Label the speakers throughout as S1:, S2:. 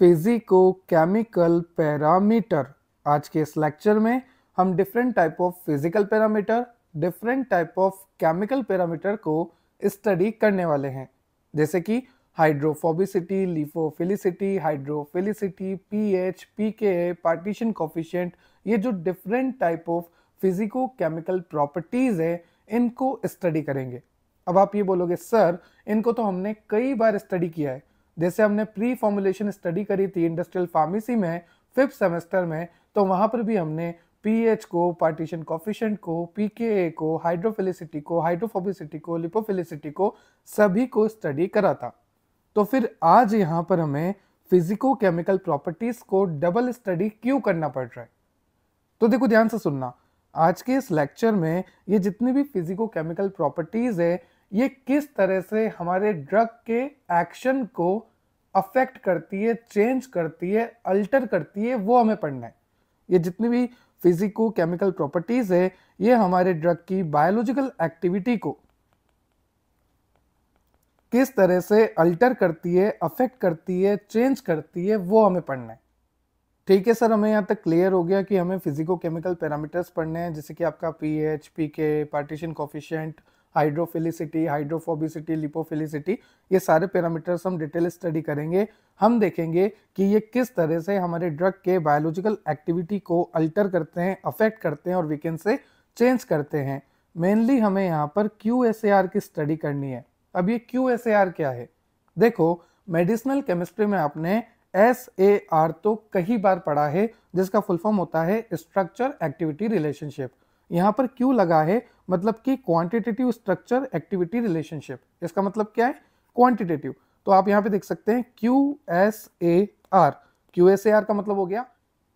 S1: Physico chemical parameter. आज के इस लेक्चर में हम different type of physical parameter, different type of chemical parameter को स्टडी करने वाले हैं, जैसे कि hydrophobicity, lipophilicity, hydrophilicity, pH, pK, partition coefficient. ये जो different type of physico chemical properties है, इनको स्टडी करेंगे। अब आप ये बोलोगे सर, इनको तो हमने कई बार स्टडी किया है। जैसे हमने प्री फॉर्मुलेशन स्टडी करी थी इंडस्ट्रियल फार्मेसी में 5th सेमेस्टर में, तो वहां पर भी हमने पीएच को, पार्टीशन कोफिशिएंट को, पीके को, हाइड्रोफिलिसिटी को, हाइड्रोफोबिसिटी को, लिपोफिलिसिटी को, सभी को स्टडी करा था। तो फिर आज यहाँ पर हमें फिजिको केमिकल प्रॉपर्टीज को डबल स्टडी क्यों करना पड़ रहा है? तो देखो ध्यान से सुनना, आज के इस लेक्चर में ये जितनी भी फिजिको केमिकल प्रॉपर्टीज है, ये किस तरह से हमारे ड्रग के एक्शन को अफेक्ट करती है, चेंज करती है, अल्टर करती है, वो हमें पढ़ना है। ये जितनी भी फिजिको केमिकल प्रॉपर्टीज है, ये हमारे ड्रग की बायोलॉजिकल एक्टिविटी को किस तरह से अल्टर करती है, अफेक्ट करती है, चेंज करती है, वो हमें पढ़ना है। ठीक है सर, हमें यहाँ तक क्लियर हो गया कि हमें फिजिको केमिकल पैरामीटर्स पढ़ने हैं, जैसे कि आपका pH, pK, partition coefficient, hydrophilicity, hydrophobicity, lipophilicity. ये सारे पैरामीटर्स हम डिटेल स्टडी करेंगे। हम देखेंगे कि ये किस तरह से हमारे ड्रग के बायोलॉजिकल एक्टिविटी को अल्टर करते हैं, अफेक्ट करते हैं और वीकेंड से चेंज करते हैं। मेनली हमें यहाँ पर QSAR की स्टडी करनी है। अब ये QSAR क्या है? देखो, मेडिसिनल केमिस्ट्री में आपने SAR तो कई बार पढ़ा है, जिसका फुल फॉर्म होता है स्ट्रक्चर एक्टिविटी रिलेशनशिप। यहाँ पर क्यू लगा है, मतलब कि क्वांटिटेटिव स्ट्रक्चर एक्टिविटी रिलेशनशिप। इसका मतलब क्या है? क्वांटिटेटिव। तो आप यहाँ पे देख सकते हैं QSAR। QSAR का मतलब हो गया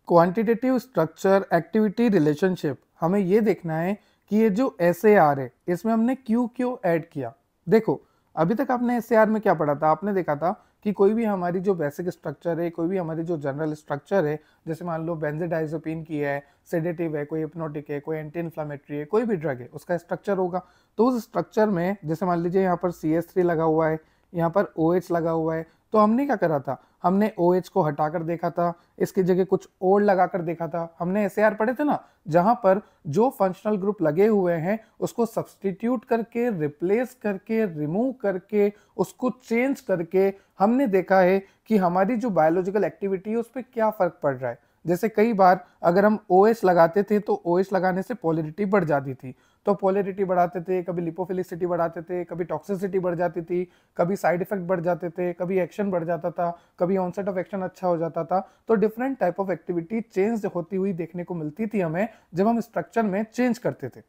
S1: क्वांटिटेटिव स्ट्रक्चर एक्टिविटी रिलेशनशिप। हमें ये देखना है कि ये जो SAR है, इसमें हमने Q क्यों ऐड किया। देखो, अभी तक आपने SAR में क्या पढ़ा था? आपने देखा था कि कोई भी हमारी जो बेसिक स्ट्रक्चर है, कोई भी हमारी जो जनरल स्ट्रक्चर है, जैसे मान लो बेंजोडाइज़ेपिन की है, सेडेटिव है, कोई हिप्नोटिक है, कोई एंटी इन्फ्लामेटरी है, कोई भी ड्रग है, उसका स्ट्रक्चर होगा। तो उस स्ट्रक्चर में जैसे मान लीजिए यहाँ पर CH3 लगा हुआ है, यहाँ पर OH लगा हुआ है, तो हमने क्या करा था? हमने OH को हटाकर देखा था, इसकी जगह कुछ और लगाकर देखा था। हमने SAR पढ़े थे ना, जहां पर जो फंक्शनल ग्रुप लगे हुए हैं उसको सब्सटीट्यूट करके, रिप्लेस करके, रिमूव करके, उसको चेंज करके हमने देखा है कि हमारी जो बायोलॉजिकल एक्टिविटी है उस पर क्या फर्क पड़ रहा है। जैसे कई बार अगर हम OH लगाते थे तो OH लगाने से पोलरिटी बढ़ जाती थी, तो पोलरिटी बढ़ाते थे, कभी लिपोफिलिसिटी बढ़ाते थे, कभी टॉक्सिसिटी बढ़ जाती थी, कभी साइड इफेक्ट बढ़ जाते थे, कभी एक्शन बढ़ जाता था, कभी ऑनसेट ऑफ एक्शन अच्छा हो जाता था। तो different type of activity change होती हुई देखने को मिलती थी हमें जब हम स्ट्रक्चर में चेंज करते थे।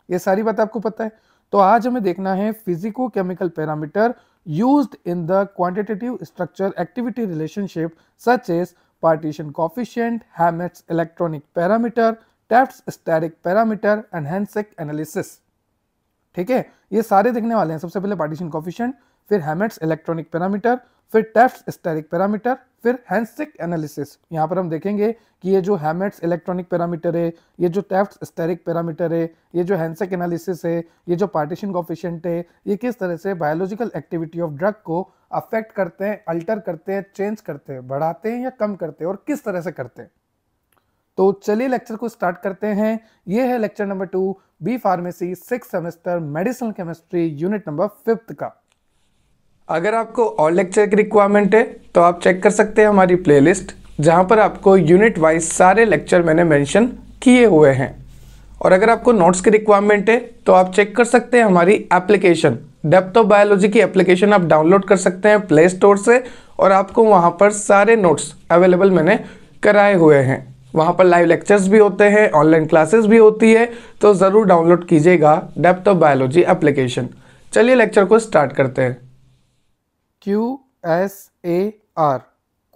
S1: ये सारी बात आपको पता है। तो आज हमें देखना है physico chemical parameter used in the quantitative structure activity relationship such as partition coefficient, Hammett's electronic parameter, Taft's steric parameter and Hansen analysis। ठीक है, ये सारे देखने वाले हैं। सबसे पहले पार्टीशन कोफिशिएंट, फिर हैमेट्स इलेक्ट्रॉनिक पैरामीटर, फिर टेफ्ट्स स्टेरिक पैरामीटर, फिर हैंसिक एनालिसिस। यहाँ पर हम देखेंगे कि ये जो हैमेट्स इलेक्ट्रॉनिक पैरामीटर है, ये जो टेफ्ट्स स्टेरिक पैरामीटर है, ये जो हैंसिक एनालिसिस है, ये जो पार्टीशन कोफिशिएंट है, ये किस तरह से बायोलॉजिकल एक्टिविटी ऑफ ड्रग को अफेक्ट करते हैं, अल्टर करते हैं, चेंज करते हैं, बढ़ाते हैं या कम करते हैं, और किस तरह से करते हैं। तो चलिए लेक्चर को स्टार्ट करते हैं। ये है lecture number 2, B pharmacy 6th semester medicinal chemistry, unit number 5th का। अगर आपको और लेक्चर की रिक्वायरमेंट है तो आप चेक कर सकते हैं हमारी प्लेलिस्ट, जहां पर आपको यूनिट वाइज सारे लेक्चर मैंने मेंशन किए हुए हैं। और अगर आपको नोट्स की रिक्वायरमेंट है तो आप चेक कर सकते हैं हमारी एप्लीकेशन, डेप्थ ऑफ बायोलॉजी की एप्लीकेशन आप डाउनलोड कर सकते हैं प्ले स्टोर से, और आपको वहां पर सारे नोट्स अवेलेबल मैंने कराए हुए हैं। वहाँ पर लाइव लेक्चर्स भी होते हैं, ऑनलाइन क्लासेस भी होती है, तो ज़रूर डाउनलोड कीजिएगा डेप्थ ऑफ बायोलॉजी एप्लीकेशन। चलिए लेक्चर को स्टार्ट करते हैं। QSAR,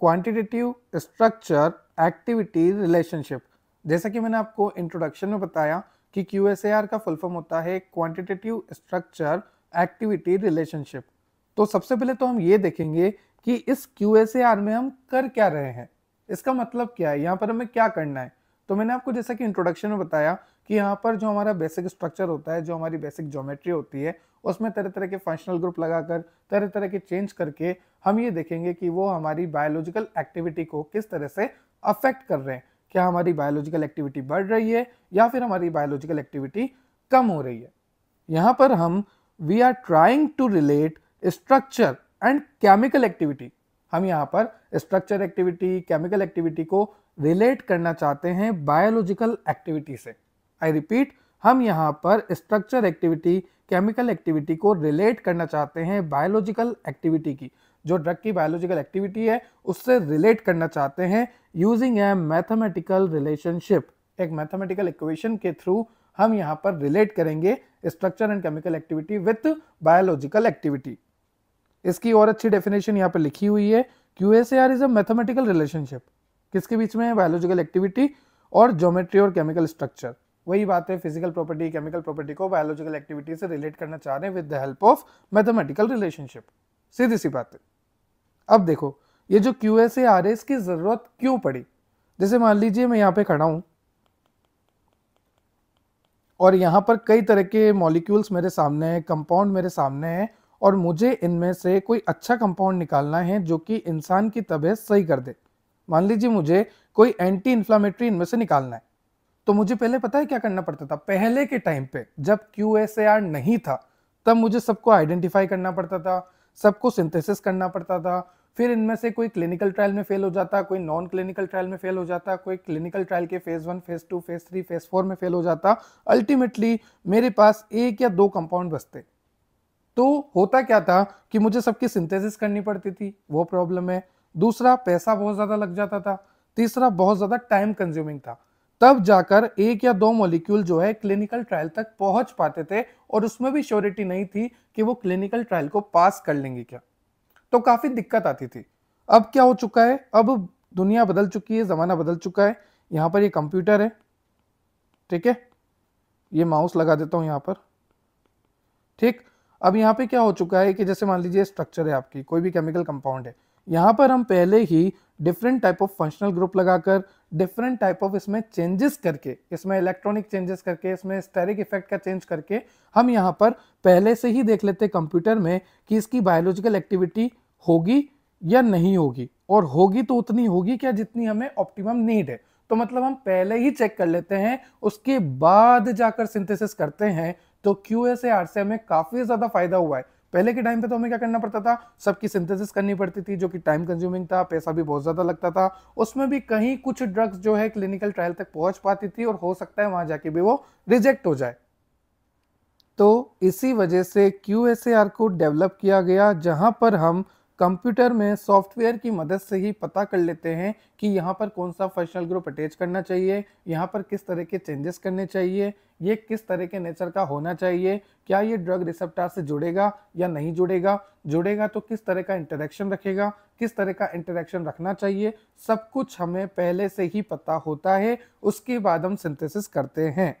S1: quantitative structure activity relationship. जैसा कि मैंने आपको इंट्रोडक्शन में बताया कि QSAR का फुल फॉर्म होता है क्वांटिटेटिव स्ट्रक्चर एक्टिविटी रिलेशनशिप। तो सबसे पहले तो हम ये देखेंगे कि इस QSAR में हम कर क्या रहे हैं, इसका मतलब क्या है, यहाँ पर हमें क्या करना है। तो मैंने आपको जैसा कि इंट्रोडक्शन में बताया कि यहाँ पर जो हमारा बेसिक स्ट्रक्चर होता है, जो हमारी बेसिक ज्योमेट्री होती है, उसमें तरह तरह के फंक्शनल ग्रुप लगाकर तरह तरह के चेंज करके हम ये देखेंगे कि वो हमारी बायोलॉजिकल एक्टिविटी को किस तरह से अफेक्ट कर रहे हैं। क्या हमारी बायोलॉजिकल एक्टिविटी बढ़ रही है या फिर हमारी बायोलॉजिकल एक्टिविटी कम हो रही है। यहाँ पर हम we are trying to relate structure and chemical activity, हम यहाँ पर स्ट्रक्चर एक्टिविटी, केमिकल एक्टिविटी को रिलेट करना चाहते हैं बायोलॉजिकल एक्टिविटी से। आई रिपीट, हम यहाँ पर स्ट्रक्चर एक्टिविटी, केमिकल एक्टिविटी को रिलेट करना चाहते हैं बायोलॉजिकल एक्टिविटी की, जो ड्रग की बायोलॉजिकल एक्टिविटी है उससे रिलेट करना चाहते हैं यूजिंग ए मैथमेटिकल रिलेशनशिप। एक मैथमेटिकल इक्वेशन के थ्रू हम यहाँ पर रिलेट करेंगे structure and chemical activity with biological activity. इसकी और अच्छी डेफिनेशन यहाँ पर लिखी हुई है, QSAR is a mathematical relationship. किसके बीच में है? बायोलॉजिकल एक्टिविटी और ज्योमेट्री और केमिकल स्ट्रक्चर। वही बात है, फिजिकल प्रॉपर्टी, केमिकल प्रॉपर्टी को बायोलॉजिकल एक्टिविटी से रिलेट करना चाह रहे हैं with the help of mathematical relationship. सीधी सी बात है। अब देखो, ये जो QSAR है इसकी जरूरत क्यों पड़ी? जैसे मान लीजिए मैं यहाँ पे खड़ा हूं और यहाँ पर कई तरह के मॉलिक्यूल्स मेरे सामने है, कंपाउंड मेरे सामने है, और मुझे इनमें से कोई अच्छा कंपाउंड निकालना है जो कि इंसान की तबीयत सही कर दे। मान लीजिए मुझे कोई एंटी इन्फ्लामेटरी इनमें से निकालना है, तो मुझे पहले पता है क्या करना पड़ता था? पहले के टाइम पे जब QSAR नहीं था तब मुझे सबको आइडेंटिफाई करना पड़ता था, सबको सिंथेसिस करना पड़ता था, फिर इनमें से कोई क्लिनिकल ट्रायल में फेल हो जाता, कोई नॉन क्लिनिकल ट्रायल में फेल हो जाता, कोई क्लिनिकल ट्रायल के फेज 1, फेज 2, फेज 3, फेज 4 में फेल हो जाता। अल्टीमेटली मेरे पास 1 या 2 कंपाउंड बचते। तो होता क्या था कि मुझे सबकी सिंथेसिस करनी पड़ती थी, वो प्रॉब्लम है। दूसरा, पैसा बहुत ज्यादा लग जाता था। तीसरा, बहुत ज्यादा टाइम कंज्यूमिंग था। तब जाकर 1 या 2 मॉलिक्यूल जो है क्लिनिकल ट्रायल तक पहुंच पाते थे, और उसमें भी श्योरिटी नहीं थी कि वो क्लिनिकल ट्रायल को पास कर लेंगे क्या। तो काफी दिक्कत आती थी। अब क्या हो चुका है? अब दुनिया बदल चुकी है, जमाना बदल चुका है। यहाँ पर ये कंप्यूटर है, ठीक है, ये माउस लगा देता हूं यहाँ पर, ठीक। अब यहाँ पे क्या हो चुका है कि जैसे मान लीजिए स्ट्रक्चर है आपकी, कोई भी केमिकल कंपाउंड है, यहाँ पर हम पहले ही different type of functional group लगाकर डिफरेंट टाइप ऑफ इसमें चेंजेस करके, इसमें इलेक्ट्रॉनिक चेंजेस करके, इसमें स्टेरिक इफेक्ट का चेंज करके हम यहाँ पर पहले से ही देख लेते हैं कंप्यूटर में कि इसकी बायोलॉजिकल एक्टिविटी होगी या नहीं होगी, और होगी तो उतनी होगी क्या जितनी हमें ऑप्टिमम नीड है। तो मतलब हम पहले ही चेक कर लेते हैं, उसके बाद जाकर सिंथेसिस करते हैं। तो QSAR से हमें काफी ज्यादा फायदा हुआ है। पहले के टाइम पे तो हमें क्या करना पड़ता था? सबकी सिंथेसिस करनी पड़ती थी, जो कि टाइम कंज्यूमिंग था, पैसा भी बहुत ज्यादा लगता था। उसमें भी कहीं कुछ ड्रग्स जो है क्लिनिकल ट्रायल तक पहुंच पाती थी, और हो सकता है वहां जाके भी वो रिजेक्ट हो जाए। तो इसी वजह से QSAR को डेवलप किया गया, जहां पर हम कंप्यूटर में सॉफ्टवेयर की मदद से ही पता कर लेते हैं कि यहाँ पर कौन सा फंक्शनल ग्रुप अटैच करना चाहिए, यहाँ पर किस तरह के चेंजेस करने चाहिए, ये किस तरह के नेचर का होना चाहिए, क्या ये ड्रग रिसेप्टर से जुड़ेगा या नहीं जुड़ेगा, जुड़ेगा तो किस तरह का इंटरेक्शन रखेगा, किस तरह का इंटरेक्शन रखना चाहिए, सब कुछ हमें पहले से ही पता होता है। उसके बाद हम सिंथेसिस करते हैं।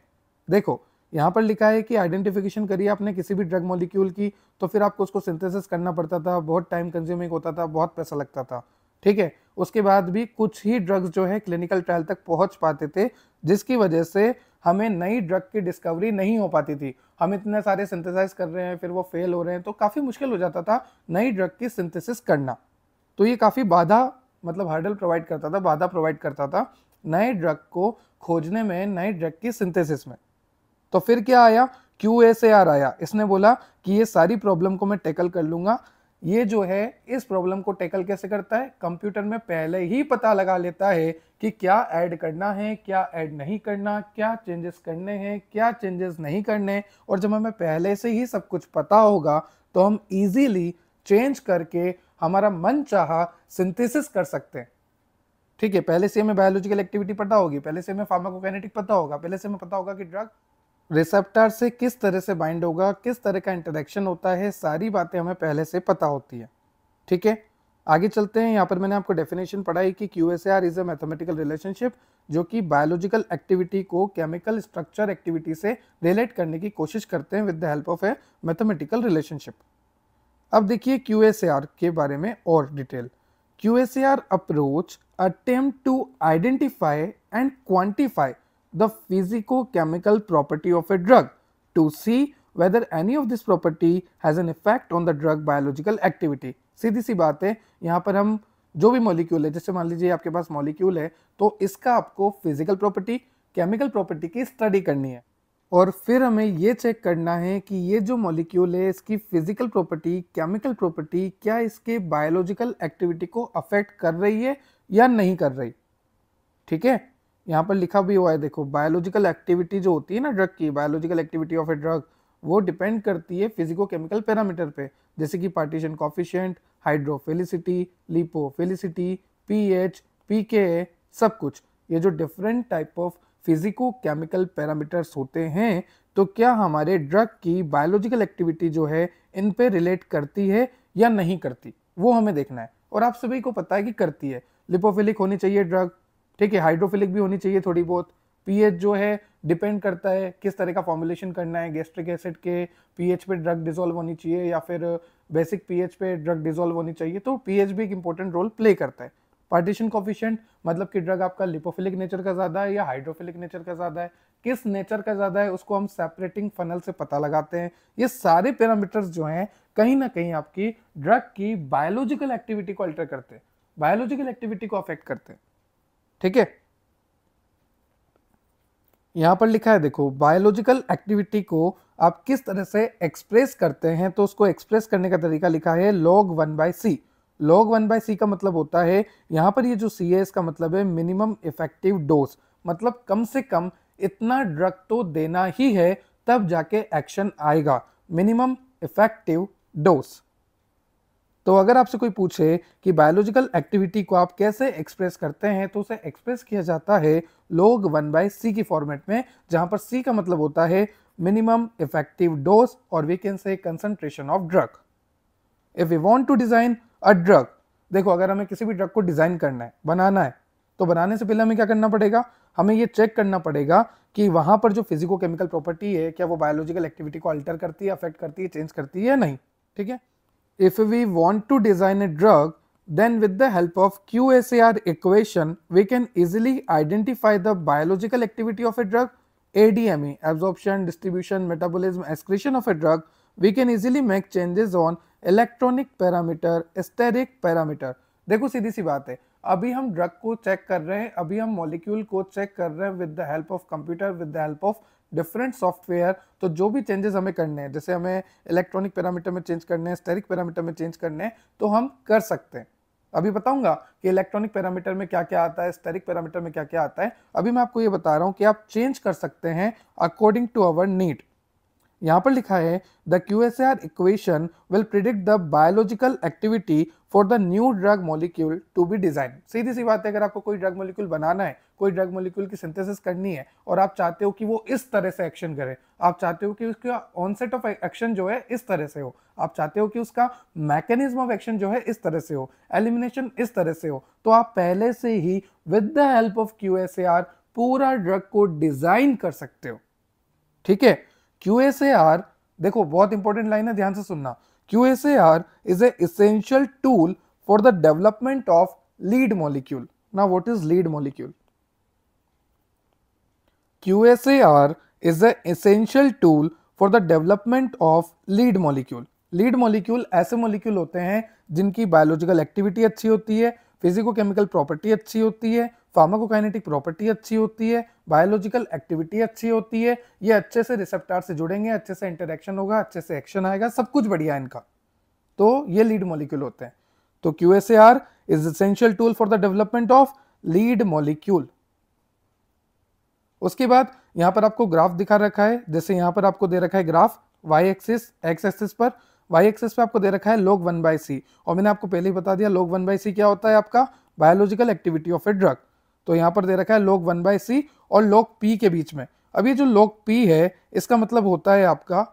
S1: देखो, यहाँ पर लिखा है कि आइडेंटिफिकेशन करिए आपने किसी भी ड्रग मॉलिक्यूल की, तो फिर आपको उसको सिंथेसिस करना पड़ता था, बहुत टाइम कंज्यूमिंग होता था, बहुत पैसा लगता था, ठीक है। उसके बाद भी कुछ ही ड्रग्स जो है क्लिनिकल ट्रायल तक पहुंच पाते थे, जिसकी वजह से हमें नई ड्रग की डिस्कवरी नहीं हो पाती थी। हम इतने सारे सिंथेसाइज कर रहे हैं, फिर वो फेल हो रहे हैं, तो काफी मुश्किल हो जाता था नई ड्रग की सिंथेसिस करना। तो ये काफी बाधा, मतलब हर्डल प्रोवाइड करता था, बाधा प्रोवाइड करता था नए ड्रग को खोजने में, नई ड्रग की सिंथेसिस में। तो फिर क्या आया? QSAR आया। इसने बोला कि ये सारी प्रॉब्लम को मैं टैकल कर लूंगा। ये जो है इस प्रॉब्लम को टैकल कैसे करता है? कंप्यूटर में पहले ही पता लगा लेता है कि क्या ऐड करना है, क्या ऐड नहीं करना, क्या चेंजेस करने हैं, क्या चेंजेस नहीं करने। और जब हमें पहले से ही सब कुछ पता होगा तो हम इजीली चेंज करके हमारा मन चाहा सिंथेसिस कर सकते हैं, ठीक है। पहले से हमें बायोलॉजिकल एक्टिविटी पता होगी, पहले से हमें फार्माकोकाइनेटिक पता होगा, पहले से हमें पता होगा कि ड्रग रिसेप्टर से किस तरह से बाइंड होगा, किस तरह का इंटरेक्शन होता है, सारी बातें हमें पहले से पता होती है, ठीक है। आगे चलते हैं। यहाँ पर मैंने आपको डेफिनेशन पढ़ाई कि QSAR is a mathematical relationship, जो कि बायोलॉजिकल एक्टिविटी को केमिकल स्ट्रक्चर एक्टिविटी से रिलेट करने की कोशिश करते हैं with the help of a mathematical relationship. अब देखिए QSAR के बारे में और detail. QSAR approach attempt to identify and quantify the physicochemical property of a drug to see whether any of this property has an effect on the drug biological activity। सीधी सी बात है, यहाँ पर हम जो भी मॉलिक्यूल है, जैसे मान लीजिए आपके पास मॉलिक्यूल है, तो इसका आपको फिजिकल प्रॉपर्टी, केमिकल प्रॉपर्टी की स्टडी करनी है और फिर हमें ये चेक करना है कि ये जो मॉलिक्यूल है इसकी फिजिकल प्रॉपर्टी, केमिकल प्रॉपर्टी क्या इसके बायोलॉजिकल एक्टिविटी को अफेक्ट कर रही है या नहीं कर रही। ठीक है, यहाँ पर लिखा भी हुआ है, देखो बायोलॉजिकल एक्टिविटी जो होती है ना ड्रग की, biological activity of a drug, वो डिपेंड करती है फिजिको केमिकल पैरामीटर पे, जैसे कि partition coefficient, hydrophilicity, lipophilicity, pH, pK, सब कुछ। ये जो different type of physico chemical parameters होते हैं, तो क्या हमारे ड्रग की बायोलॉजिकल एक्टिविटी जो है इन पे रिलेट करती है या नहीं करती, वो हमें देखना है। और आप सभी को पता है कि करती है। लिपोफिलिक होनी चाहिए ड्रग, ठीक है, हाइड्रोफिलिक भी होनी चाहिए थोड़ी बहुत। पीएच जो है डिपेंड करता है किस तरह का फॉर्मुलेशन करना है, गैस्ट्रिक एसिड के पीएच पे ड्रग डिसॉल्व होनी चाहिए या फिर बेसिक पीएच पे ड्रग डिसॉल्व होनी चाहिए, तो पीएच भी एक इंपॉर्टेंट रोल प्ले करता है। पार्टीशन कॉफिशिएंट मतलब कि ड्रग आपका लिपोफिलिक नेचर का ज्यादा है या हाइड्रोफिलिक नेचर का ज्यादा है, किस नेचर का ज्यादा है उसको हम सेपरेटिंग फनल से पता लगाते हैं। ये सारे पैरामीटर्स जो हैं कहीं ना कहीं आपकी ड्रग की बायोलॉजिकल एक्टिविटी को अल्टर करते हैं, बायोलॉजिकल एक्टिविटी को अफेक्ट करते हैं। ठीक है, यहां पर लिखा है देखो, बायोलॉजिकल एक्टिविटी को आप किस तरह से एक्सप्रेस करते हैं, तो उसको एक्सप्रेस करने का तरीका लिखा है log 1/c। log 1/c का मतलब होता है, यहां पर ये जो c है इसका मतलब है मिनिमम इफेक्टिव डोज, मतलब कम से कम इतना ड्रग तो देना ही है तब जाके एक्शन आएगा, मिनिमम इफेक्टिव डोज। तो अगर आपसे कोई पूछे कि बायोलॉजिकल एक्टिविटी को आप कैसे एक्सप्रेस करते हैं, तो उसे एक्सप्रेस किया जाता है log 1/c की फॉर्मेट में, जहां पर c का मतलब होता है मिनिमम इफेक्टिव डोज और we can say concentration of drug. If we want to design a drug, देखो अगर हमें किसी भी ड्रग को डिजाइन करना है, बनाना है, तो बनाने से पहले हमें क्या करना पड़ेगा, हमें ये चेक करना पड़ेगा कि वहां पर जो फिजिको केमिकल प्रॉपर्टी है क्या वो बायोलॉजिकल एक्टिविटी को अल्टर करती है, अफेक्ट करती है, चेंज करती है या नहीं। ठीक है, if we want to design a drug, then with the help of QSAR equation, we can easily identify the biological activity of a drug, ADME, absorption, distribution, metabolism, excretion of a drug. We can easily make changes on electronic parameter, steric parameter। देखो सीधी सी बात है, अभी हम drug को check कर रहे हैं, अभी हम मॉलिक्यूल को चेक कर रहे हैं with the help of computer, with the help of different software. तो जो भी चेंजेस हमें करने हैं, जैसे हमें इलेक्ट्रॉनिक पैरामीटर में चेंज करने हैं, स्टेरिक पैरामीटर में चेंज करने हैं, तो हम कर सकते हैं। अभी बताऊंगा कि इलेक्ट्रॉनिक पैरामीटर में क्या क्या आता है, स्टेरिक पैरामीटर में क्या क्या आता है। अभी मैं आपको ये बता रहा हूं कि आप चेंज कर सकते हैं अकॉर्डिंग टू अवर नीड। यहां पर लिखा है the QSAR equation will predict the biological activity for the new drug molecule to be design. सीधी सी बात है, अगर आपको कोई ड्रग मॉलिक्यूल बनाना है, कोई ड्रग मॉलिक्यूल की सिंथेसिस करनी है और आप चाहते हो कि वो इस तरह से एक्शन करे, आप चाहते हो कि उसका ऑनसेट ऑफ एक्शन जो है इस तरह से हो, आप चाहते हो कि उसका मैकेनिज्म ऑफ एक्शन जो है इस तरह से हो, एलिमिनेशन इस तरह से हो, तो आप पहले से ही with the help of QSAR पूरा ड्रग को डिजाइन कर सकते हो। ठीक है, QSAR, देखो बहुत इंपॉर्टेंट लाइन है, ध्यान से सुनना। QSAR is a essential tool for the development of lead molecule. Now what is lead molecule? QSAR is a essential tool for the development of lead molecule. Lead molecule ऐसे molecule होते हैं जिनकी biological activity अच्छी होती है, physico chemical property अच्छी होती है, फार्माकोकाइनेटिक प्रॉपर्टी अच्छी होती है, बायोलॉजिकल एक्टिविटी अच्छी होती है, ये अच्छे से रिसेप्टर से जुड़ेंगे, अच्छे से इंटरेक्शन होगा, अच्छे से एक्शन आएगा, सब कुछ बढ़िया है इनका, तो ये लीड मॉलिक्यूल होते हैं। तो QSAR is essential tool for the development of lead molecule. उसके बाद यहां पर आपको ग्राफ दिखा रखा है, जैसे यहां पर आपको दे रखा है graph Y axis, X axis पर, वाई एक्सिस पे आपको दे रखा है log 1/c, और मैंने आपको पहले ही बता दिया log 1/c क्या होता है, आपका biological activity of a drug. तो यहां पर दे रखा है log 1/c और log p के बीच में। अब ये जो log p है इसका मतलब होता है आपका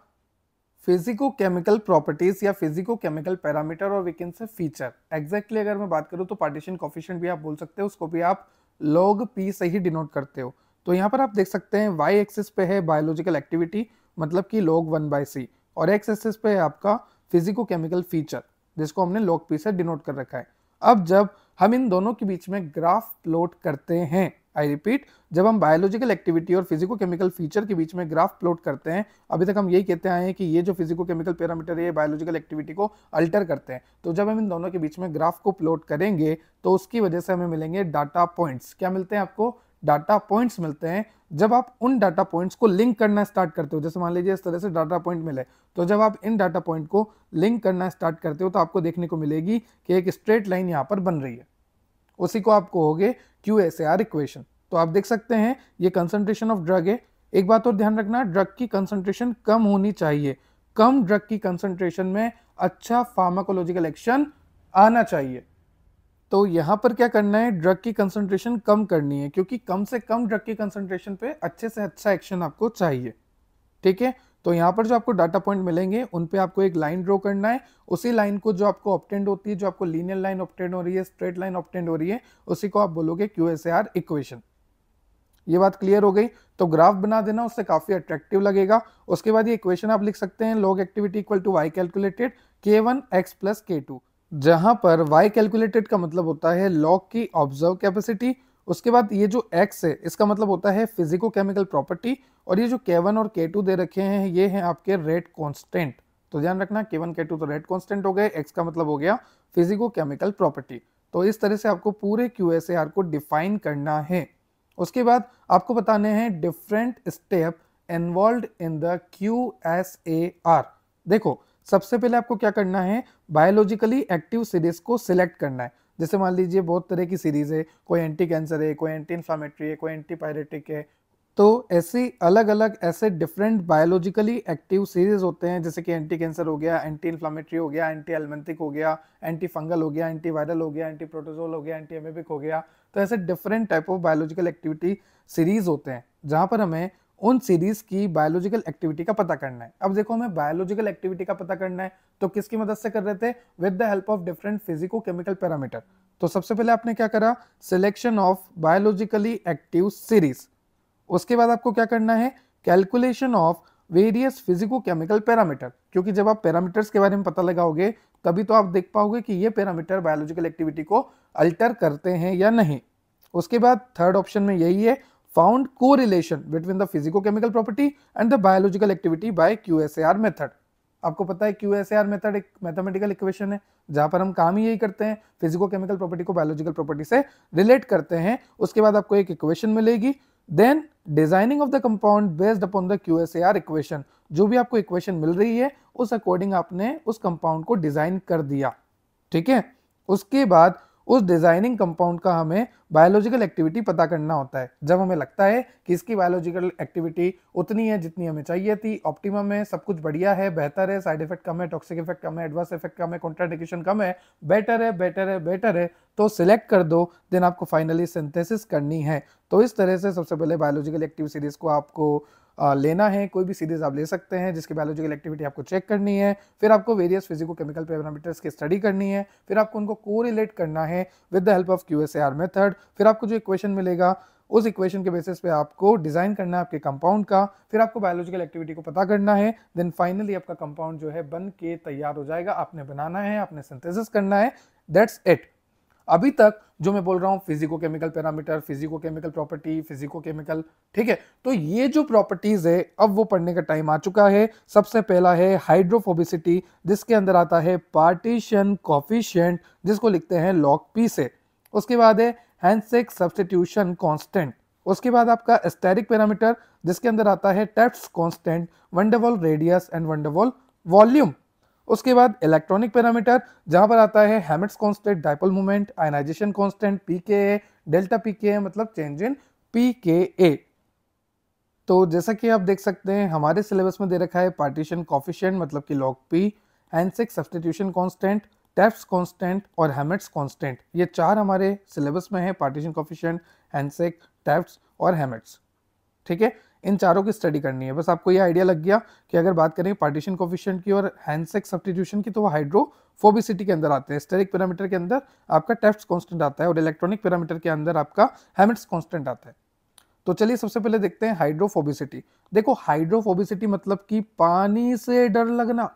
S1: फिजिको केमिकल प्रॉपर्टीज या फिजिको केमिकल पैरामीटर और we can say feature. Exactly अगर मैं बात करूं तो पार्टीशन कोफिशिएंट भी आप बोल सकते हो, उसको भी आप log p से ही डिनोट करते हो। तो यहाँ पर आप देख सकते हैं वाई एक्सिस पे है बायोलॉजिकल एक्टिविटी, मतलब कि log 1/c, और एक्स एक्सिस पे है आपका फिजिको केमिकल फीचर, जिसको हमने log p से डिनोट कर रखा है। अब जब हम इन दोनों के बीच में ग्राफ प्लॉट करते हैं, आई रिपीट, जब हम बायोलॉजिकल एक्टिविटी और फिजिको केमिकल फीचर के बीच में ग्राफ प्लॉट करते हैं, अभी तक हम यही कहते आए हैं कि ये जो फिजिको केमिकल पैरामीटर है ये बायोलॉजिकल एक्टिविटी को अल्टर करते हैं। तो जब हम इन दोनों के बीच में ग्राफ को प्लॉट करेंगे तो उसकी वजह से हमें मिलेंगे डाटा पॉइंट्स। क्या मिलते हैं आपको? डाटा पॉइंट्स मिलते हैं। जब आप उन डाटा पॉइंट्स को लिंक करना स्टार्ट करते हो, जैसे मान लीजिए इस तरह से डाटा पॉइंट मिले, तो जब आप इन डाटा पॉइंट को लिंक करना स्टार्ट करते हो तो आपको देखने को मिलेगी कि एक स्ट्रेट लाइन यहाँ पर बन रही है। उसी को आप कहोगे QSAR इक्वेशन। तो आप देख सकते हैं ये कंसंट्रेशन ऑफ ड्रग है। एक बात और ध्यान रखना, ड्रग की कंसंट्रेशन कम होनी चाहिए। कम ड्रग की कंसंट्रेशन में अच्छा फार्माकोलॉजिकल एक्शन आना चाहिए। तो यहां पर क्या करना है, ड्रग की कंसंट्रेशन कम करनी है, क्योंकि कम से कम ड्रग की कंसंट्रेशन पे अच्छे से अच्छा एक्शन आपको चाहिए। ठीक है, तो यहाँ पर जो आपको डाटा पॉइंट मिलेंगे उन पे आपको एक लाइन ड्रॉ करना है। उसी लाइन को जो आपको ऑब्टेंड होती है, जो आपको लीनियर लाइन ऑब्टेंड हो रही है, स्ट्रेट लाइन ऑब्टेंड हो रही है, उसी को आप बोलोगे QSAR इक्वेशन। ये बात क्लियर हो गई? तो ग्राफ बना देना, उससे काफी अट्रैक्टिव लगेगा। उसके बाद ये इक्वेशन आप लिख सकते हैं, log activity equal to y calculated K1 x plus K2, जहां पर y कैलकुलेटेड का मतलब होता है लॉग की ऑब्जर्व कैपेसिटी। उसके बाद ये जो x है इसका मतलब होता है फिजिको केमिकल प्रॉपर्टी, और ये जो K1 और K2 दे रखे हैं ये हैं आपके रेट कांस्टेंट। तो ध्यान रखना, K1 K2 तो रेट कांस्टेंट हो गए, x का मतलब हो गया फिजिको केमिकल प्रॉपर्टी। तो इस तरह से आपको पूरे QSAR को डिफाइन करना है। उसके बाद आपको बताने हैं different step involve in the QSAR। देखो, सबसे पहले आपको क्या करना है, बायोलॉजिकली एक्टिव सीरीज को सिलेक्ट करना है। जैसे मान लीजिए बहुत तरह की सीरीज है, कोई एंटी कैंसर है, कोई एंटी इन्फ्लामेटरी है, कोई एंटी पायरेटिक है। तो ऐसी अलग अलग ऐसे डिफरेंट बायोलॉजिकली एक्टिव सीरीज होते हैं, जैसे कि एंटी कैंसर हो गया, एंटी इन्फ्लामेटरी हो गया, एंटी एलमेंथिक हो गया, एंटी फंगल हो गया, एंटी वायरल हो गया, एंटी प्रोटोजोल हो गया, एंटी एमेबिक हो गया। तो ऐसे different type of biological activity series होते हैं, जहां पर हमें उन सीरीज की बायोलॉजिकल एक्टिविटी का पता करना है। अब देखो, हमें बायोलॉजिकल एक्टिविटी का पता करना है तो किसकी मदद से कर रहे थे? With the help of different physico chemical parameter. तो सबसे पहले आपने क्या करा, selection of biologically active series. उसके बाद आपको क्या करना है, calculation of various physico chemical parameter, क्योंकि जब आप पैरामीटर्स के बारे में पता लगाओगे तभी तो आप देख पाओगे कि ये पैरामीटर बायोलॉजिकल एक्टिविटी को अल्टर करते हैं या नहीं। उसके बाद थर्ड ऑप्शन में यही है, found correlation between the physico chemical property and the biological activity by QSAR method. आपको पता है QSAR मेथड एक मैथमेटिकल इक्वेशन है, जहां पर हम काम ही यही करते हैं, फिजिको केमिकल प्रॉपर्टी को बायोलॉजिकल प्रॉपर्टी से रिलेट करते हैं। उसके बाद आपको एक इक्वेशन मिलेगी, then designing of the compound based upon the QSAR equation. जो भी आपको इक्वेशन मिल रही है उस अकॉर्डिंग आपने उस कंपाउंड को डिजाइन कर दिया। ठीक है, उसके बाद उस डिजाइनिंग कंपाउंड का हमें बायोलॉजिकल एक्टिविटी पता करना होता है। जब हमें लगता है कि इसकी बायोलॉजिकल एक्टिविटी उतनी है जितनी हमें चाहिए थी, ऑप्टिमम है, सब कुछ बढ़िया है, बेहतर है, साइड इफेक्ट कम है, टॉक्सिक इफेक्ट कम है, एडवर्स इफेक्ट कम है, कॉन्ट्राइंडिकेशन कम है, बेटर है, बेटर है, बेटर है, तो सिलेक्ट कर दो। देन आपको फाइनली सिंथेसिस करनी है। तो इस तरह से सबसे पहले बायोलॉजिकल एक्टिव सीरीज को आपको लेना है। कोई भी सीरीज आप ले सकते हैं जिसकी बायोलॉजिकल एक्टिविटी आपको चेक करनी है। फिर आपको वेरियस फिजिको केमिकल पैरामीटर्स की स्टडी करनी है। फिर आपको उनको कोरिलेट करना है with the help of QSAR method. फिर आपको जो इक्वेशन मिलेगा उस इक्वेशन के बेसिस पे आपको डिजाइन करना है आपके कंपाउंड का। फिर आपको बायोलॉजिकल एक्टिविटी को पता करना है। देन फाइनली आपका कंपाउंड जो है बन के तैयार हो जाएगा। आपने बनाना है, आपने सिंथेसिस करना है, दैट्स इट। अभी तक जो मैं बोल रहा हूं, physico chemical parameter, physico chemical property, physico chemical, ठीक है, तो ये जो प्रॉपर्टीज है अब वो पढ़ने का टाइम आ चुका है। सबसे पहला है हाइड्रोफोबिसिटी, जिसके अंदर आता है पार्टीशन कोफिशिएंट, जिसको लिखते हैं लॉग P से। उसके बाद है हैंसेक सब्स्टिट्यूशन कांस्टेंट। उसके बाद आपका स्टेरिक पैरामीटर, जिसके अंदर आता है Taft's constant, van der Waals radius and van der Waals volume. उसके बाद इलेक्ट्रॉनिक पैरामीटर, जहां पर आता है Hammett's constant, dipole moment, ionisation constant, pKa, delta pKa मतलब चेंज इन pKa। तो जैसा कि आप देख सकते हैं हमारे सिलेबस में दे रखा है पार्टीशन कोफिशिएंट मतलब कि log P, Hansch substitution constant, Taft's constant और हैमिट्स कांस्टेंट। ये चार हमारे सिलेबस में है, पार्टीशन कोफिशिएंट, हैंसेक, टेफ्ट्स और हैमिट्स। ठीक है, इन चारों की स्टडी करनी है। बस आपको ये आइडिया लग गया कि अगर बात करें पार्टीशन कोफिशिएंट की और हैंसेक सब्स्टिट्यूशन की, तो वो हाइड्रोफोबिसिटी के अंदर आते हैं। स्टेरिक पैरामीटर के अंदर आपका टेफ्ट्स कांस्टेंट आता है और इलेक्ट्रॉनिक पैरामीटर के अंदर आपका हैमिट्स कांस्टेंट आता है। तो चलिए सबसे पहले देखते हैं हाइड्रोफोबिसिटी। देखो, हाइड्रोफोबिसिटी मतलब कि पानी से डर लगना।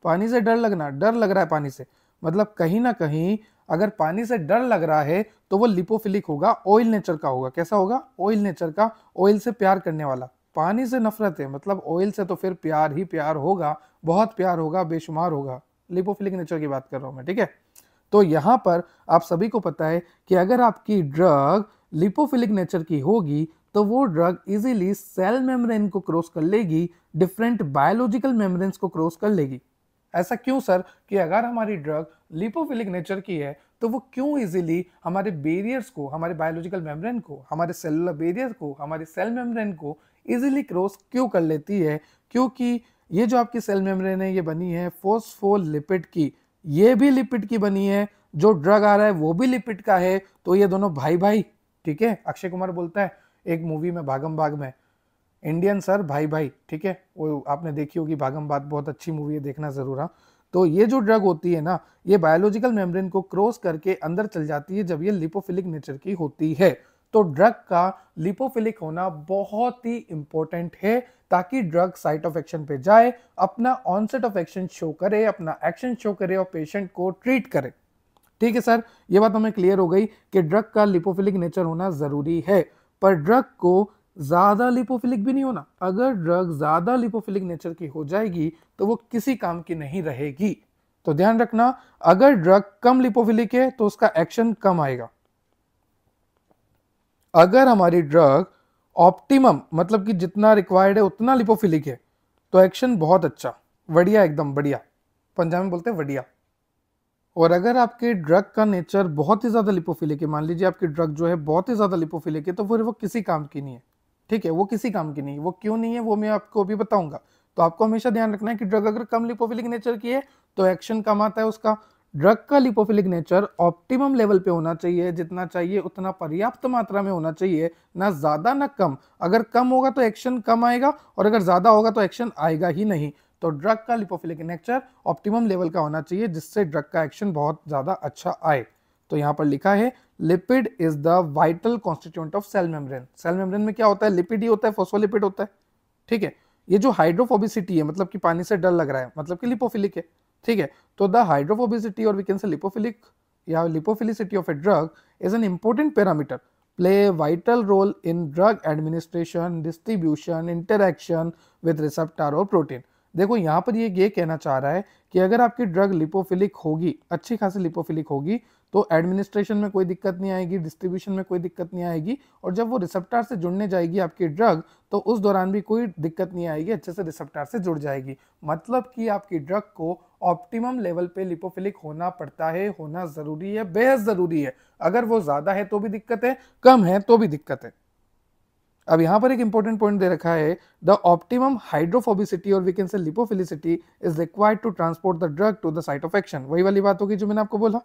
S1: पानी से डर लगना, डर लग रहा है पानी से, मतलब कहीं ना कहीं अगर पानी से डर लग रहा है तो वो लिपोफिलिक होगा, ऑयल नेचर का होगा। कैसा होगा? ऑयल नेचर का, ऑयल से प्यार करने वाला। पानी से नफरत है मतलब ऑयल से तो फिर प्यार ही प्यार होगा, बहुत प्यार होगा, बेशुमार होगा। लिपोफिलिक नेचर की बात कर रहा हूं मैं, ठीक है। तो यहां पर आप सभी को पता है कि अगर आपकी ड्रग लिपोफिलिक नेचर की होगी तो वो ड्रग इजीली सेल मेम्ब्रेन को क्रॉस कर लेगी, डिफरेंट बायोलॉजिकल मेम्ब्रेन्स को क्रॉस कर लेगी। ऐसा क्यों सर? कि अगर हमारी ड्रग लिपोफिलिक नेचर की है तो वो क्यों इजीली हमारे बैरियर्स को, हमारे बायोलॉजिकल मेम्ब्रेन को, हमारे सेलुलर बैरियर को, हमारे सेल मेम्ब्रेन को इजीली क्रॉस क्यों कर लेती है? क्योंकि ये जो आपकी सेल मेम्ब्रेन है ये बनी है फॉस्फोलिपिड की, ये भी लिपिड की बनी है, जो ड्रग आ रहा है वो भी लिपिड का है, तो ये दोनों भाई भाई, ठीक है। अक्षय कुमार बोलता है एक मूवी में भागम भाग में, इंडियन सर भाई भाई, ठीक है। वो आपने देखी होगी भागम भाग, बहुत अच्छी मूवी है, देखना जरूर। तो ये जो ड्रग होती है ना, ये बायोलॉजिकल मेम्ब्रेन को क्रॉस करके अंदर चल जाती है जब ये लिपोफिलिक नेचर की होती है। तो ड्रग का लिपोफिलिक होना बहुत ही इंपॉर्टेंट है ताकि ड्रग साइट ऑफ एक्शन पे जाए, अपना ऑनसेट ऑफ एक्शन शो करे, अपना एक्शन शो करे और पेशेंट को ट्रीट करे। ठीक है सर, ये बात हमें क्लियर हो गई कि ड्रग का लिपोफिलिक नेचर होना जरूरी है, पर ड्रग को ज्यादा लिपोफिलिक भी नहीं होना। अगर ड्रग ज्यादा लिपोफिलिक नेचर की हो जाएगी तो वो किसी काम की नहीं रहेगी। तो ध्यान रखना, अगर ड्रग कम लिपोफिलिक है तो उसका एक्शन कम आएगा। अगर हमारी ड्रग ऑप्टिमम मतलब कि जितना रिक्वायर्ड है उतना लिपोफिलिक है तो एक्शन बहुत अच्छा, बढ़िया, एकदम बढ़िया, पंजाबी में बोलते हैं बढ़िया। और अगर आपके ड्रग का नेचर बहुत ही ज्यादा लिपोफिलिक है, मान लीजिए आपकी ड्रग जो है बहुत ही ज्यादा लिपोफिलिक है, तो फिर वो किसी काम की नहीं है। ठीक है, वो किसी काम की नहीं है। वो क्यों नहीं है वो मैं आपको अभी बताऊंगा। तो आपको हमेशा ध्यान रखना है कि ड्रग अगर कम लिपोफिलिक नेचर की है तो एक्शन कम आता है उसका। ड्रग का लिपोफिलिक नेचर ऑप्टिमम लेवल पे होना चाहिए, जितना चाहिए उतना पर्याप्त मात्रा में होना चाहिए, ना ज्यादा ना कम। अगर कम होगा तो एक्शन कम आएगा और अगर ज्यादा होगा तो एक्शन आएगा ही नहीं। तो ड्रग का लिपोफिलिक नेचर ऑप्टिमम लेवल का होना चाहिए जिससे ड्रग का एक्शन बहुत ज्यादा अच्छा आए। तो यहां पर लिखा है lipid is the vital constituent of cell membrane. Cell membrane में क्या होता है? लिपिड ही होता है, फोस्फोलिपिड होता है। ठीक है, ये जो हाइड्रोफोबिसिटी है मतलब कि पानी से डर लग रहा है, मतलब कि लिपोफिलिक है। ठीक है, तो द हाइड्रोफोबिसिटी और वी कैन से लिपोफिलिक या lipophilicity of a drug is an important parameter, play vital role in drug administration, distribution, interaction with receptor और प्रोटीन। देखो यहाँ पर ये कहना चाह रहा है कि अगर आपकी ड्रग लिपोफिलिक होगी, अच्छी खासी लिपोफिलिक होगी, तो एडमिनिस्ट्रेशन में कोई दिक्कत नहीं आएगी, डिस्ट्रीब्यूशन में कोई दिक्कत नहीं आएगी, और जब वो रिसेप्टर से जुड़ने जाएगी आपकी ड्रग तो उस दौरान भी कोई दिक्कत नहीं आएगी, अच्छे से रिसेप्टर से जुड़ जाएगी। मतलब कि आपकी ड्रग को ऑप्टिमम लेवल पे लिपोफिलिक होना पड़ता है, होना जरूरी है, बेहद जरूरी है। अगर वो ज्यादा है तो भी दिक्कत है, कम है तो भी दिक्कत है। अब यहां पर एक इंपॉर्टेंट पॉइंट दे रखा है, द ऑप्टिमम हाइड्रोफोबिसिटी और we can say lipophilicity is required to transport the drug to the site of action. वही वाली बात होगी जो मैंने आपको बोला,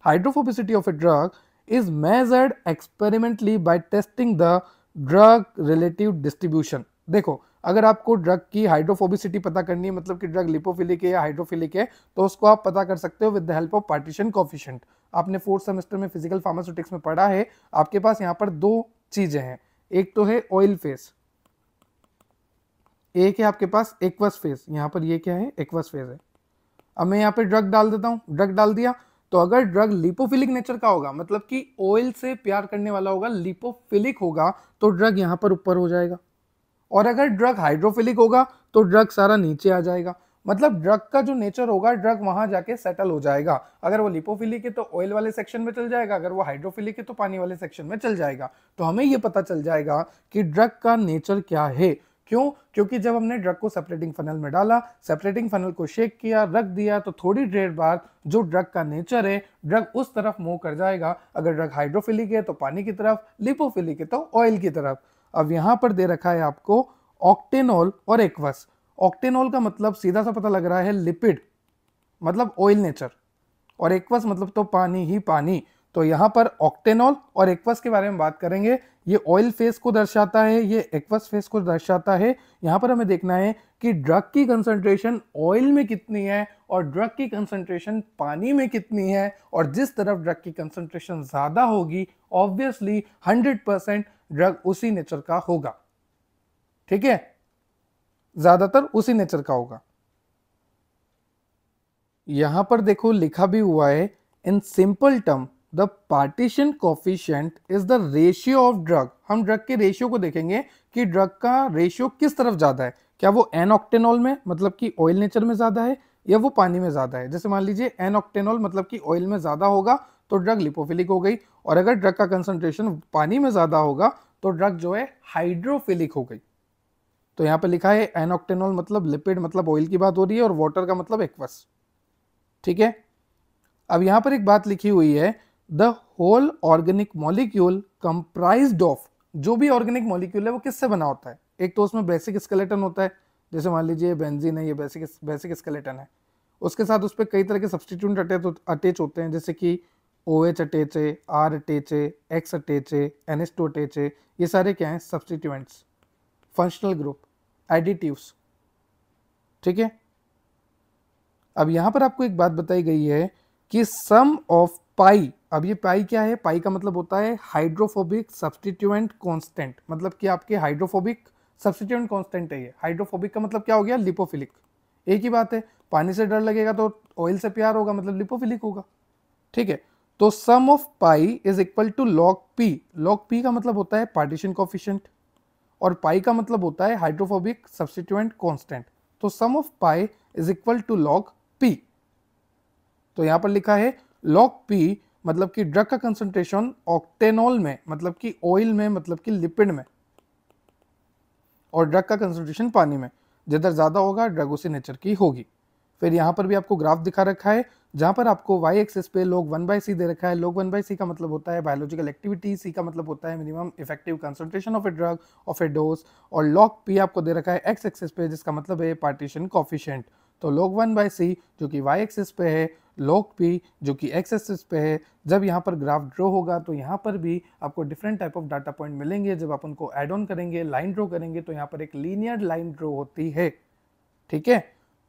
S1: hydrophobicity of a drug is measured experimentally by testing the drug relative distribution. देखो, अगर आपको ड्रग की हाइड्रोफोबिसिटी पता करनी है, मतलब कि ड्रग लिपोफिलिक है या हाइड्रोफिलिक है, तो उसको आप पता कर सकते हो with the help of partition coefficient. आपने 4th सेमेस्टर में फिजिकल फार्मास्यूटिक्स में पढ़ा है। आपके पास यहाँ पर दो चीजें हैं, एक तो है ऑयल फेस, एक है आपके पास एक्वस फेस। यहाँ पर ये क्या है? एक्वस फेस है। अब मैं यहाँ पे ड्रग डाल देता हूँ, ड्रग डाल दिया, तो अगर ड्रग लिपोफिलिक नेचर का होगा, मतलब कि ऑयल से प्यार करने वाला होगा, लिपोफिलिक होगा, तो ड्रग यहाँ पर ऊपर हो जाएगा। और अगर ड्रग हाइड्रोफिलिक होगा तो ड्रग सारा नीचे आ जाएगा। मतलब ड्रग का जो नेचर होगा, ड्रग वहां जाके सेटल हो जाएगा। अगर वो लिपोफिलिक है तो ऑयल वाले सेक्शन में चल जाएगा, अगर वो हाइड्रोफिलिक है तो पानी वाले सेक्शन में चल जाएगा। तो हमें ये पता चल जाएगा कि ड्रग का नेचर क्या है। क्यों? क्योंकि जब हमने ड्रग को सेपरेटिंग फनल में डाला, सेपरेटिंग फनल को शेक किया, रख दिया, तो थोड़ी देर बाद जो ड्रग का नेचर है, ड्रग उस तरफ मूव कर जाएगा। अगर ड्रग हाइड्रोफिलिक है तो पानी की तरफ, लिपोफिलिक है तो ऑयल की तरफ। अब यहां पर दे रखा है आपको ऑक्टेनॉल और एक्वस। ऑक्टेनॉल का मतलब सीधा सा पता लग रहा है लिपिड, मतलब ऑयल नेचर, और एक्वस मतलब तो पानी ही पानी। तो यहां पर ऑक्टेनॉल और एक्वस के बारे में बात करेंगे। ये ऑयल फेस को दर्शाता है, ये एक्वस फेस को दर्शाता है। यहां पर हमें देखना है कि ड्रग की कंसंट्रेशन ऑयल में कितनी है और ड्रग की कंसंट्रेशन पानी में कितनी है। और जिस तरफ ड्रग की कंसंट्रेशन ज्यादा होगी, ऑब्वियसली 100% ड्रग उसी नेचर का होगा। ठीक है, ज्यादातर उसी नेचर का होगा। यहां पर देखो लिखा भी हुआ है in simple term the partition coefficient is the ratio of drug. हम ड्रग के रेशियो को देखेंगे कि ड्रग का रेशियो किस तरफ ज्यादा है, क्या वो एन ऑक्टेनॉल में मतलब कि ऑयल नेचर में ज्यादा है या वो पानी में ज्यादा है। जैसे मान लीजिए एन ऑक्टेनॉल मतलब कि ऑयल में ज्यादा होगा तो ड्रग लिपोफिलिक हो गई, और अगर ड्रग का कंसंट्रेशन पानी में ज्यादा होगा तो ड्रग जो है हाइड्रोफिलिक हो गई। तो यहाँ पे लिखा है एन ऑक्टेनॉल मतलब लिपिड मतलब ऑयल की बात हो रही है, और वाटर का मतलब एक्वस। ठीक है, अब यहां पर एक बात लिखी हुई है, the whole organic molecule comprised of. जो भी ऑर्गेनिक मॉलिक्यूल है वो किससे बना होता है, एक तो उसमें बेसिक स्केलेटन होता है, जैसे मान लीजिए बेंजीन है, ये बेसिक स्केलेटन है। उसके साथ उस पर कई तरह के सब्सटीट्यूएंट अटैच होते हैं, जैसे कि OH अटैच है, R अटैच है, X अटैच है, NH2 अटैच है। ये सारे क्या हैं, सब्सटीट्यूएंट्स, फंक्शनल ग्रुप, एडिटिव्स। ठीक है, अब यहां पर आपको एक बात बताई गई है कि सम ऑफ पाई। अब ये पाई क्या है, पाई का मतलब होता है हाइड्रोफोबिक सब्सटीट्यूएंट कांस्टेंट, मतलब कि आपके हाइड्रोफोबिक सब्सटीट्यूएंट कांस्टेंट है ये। हाइड्रोफोबिक का मतलब क्या हो गया, लिपोफिलिक। एक ही बात है, पानी से डर लगेगा तो ऑयल से प्यार होगा, मतलब लिपोफिलिक होगा। ठीक है, तो sum of pi is equal to log P. Log P का मतलब होता है पार्टीशन कोफिशिएंट, और पाई का मतलब होता है हाइड्रोफोबिक सब्सटीट्यूएंट कांस्टेंट। तो sum of pi is equal to log P. तो यहां पर लिखा है लॉग पी मतलब कि ड्रग का कंसंट्रेशन ऑक्टेनॉल में मतलब कि ऑयल में मतलब कि लिपिड में, और ड्रग का कंसंट्रेशन पानी में। जिधर ज्यादा होगा ड्रग उसी नेचर की होगी। फिर यहां पर भी आपको ग्राफ दिखा रखा है, जहां पर आपको y एक्सिस पे log 1/c दे रखा है। log 1/c का मतलब होता है बायोलॉजिकल एक्टिविटी, c का मतलब होता है minimum effective concentration of a drug of a dose, और log p आपको दे रखा है x एक्सिस पे, जिसका मतलब है पार्टीशन कोफिशिएंट। तो log 1/c जो कि y एक्सिस पे है, log p जो कि x एक्सिस पे है। जब यहाँ पर ग्राफ ड्रॉ होगा तो यहाँ पर भी आपको different type of data point मिलेंगे। जब आप उनको एड ऑन करेंगे, लाइन ड्रॉ करेंगे, तो यहाँ पर एक लीनियर लाइन ड्रॉ होती है। ठीक है,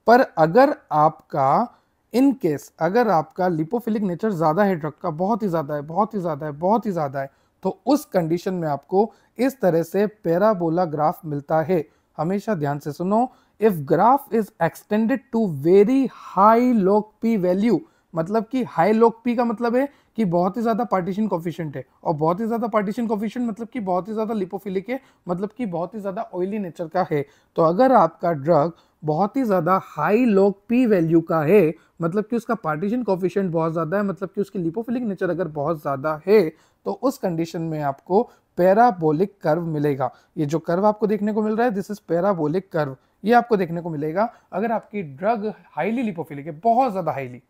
S1: पर अगर आपका इन केस अगर आपका लिपोफिलिक नेचर ज्यादा है, ड्रग का बहुत ही ज्यादा है, बहुत ही ज्यादा है, बहुत ही ज्यादा है, तो उस कंडीशन में आपको इस तरह से पैराबोला ग्राफ मिलता है। हमेशा ध्यान से सुनो, if graph is extended to very high log P value, मतलब कि हाई लॉग पी का मतलब है कि बहुत ही ज्यादा पार्टीशन कोफिशिएंट है, और बहुत ही ज्यादा पार्टीशन कोफिशिएंट मतलब कि बहुत ही ज्यादा लिपोफिलिक है, मतलब कि बहुत ही ज्यादा ऑयली नेचर का है। तो अगर आपका ड्रग बहुत ही ज्यादा हाई लॉग पी वैल्यू का है, मतलब कि उसका पार्टीशन कोफिशिएंट बहुत ज्यादा है, मतलब कि उसकी लिपोफिलिक नेचर अगर बहुत ज्यादा है, तो उस कंडीशन में आपको पैराबोलिक कर्व मिलेगा। ये जो कर्व आपको देखने को मिल रहा है, दिस इज पैराबोलिक कर्व। ये आपको देखने को मिलेगा अगर आपकी ड्रग हाईली लिपोफिलिक है, बहुत ज्यादा हाईली,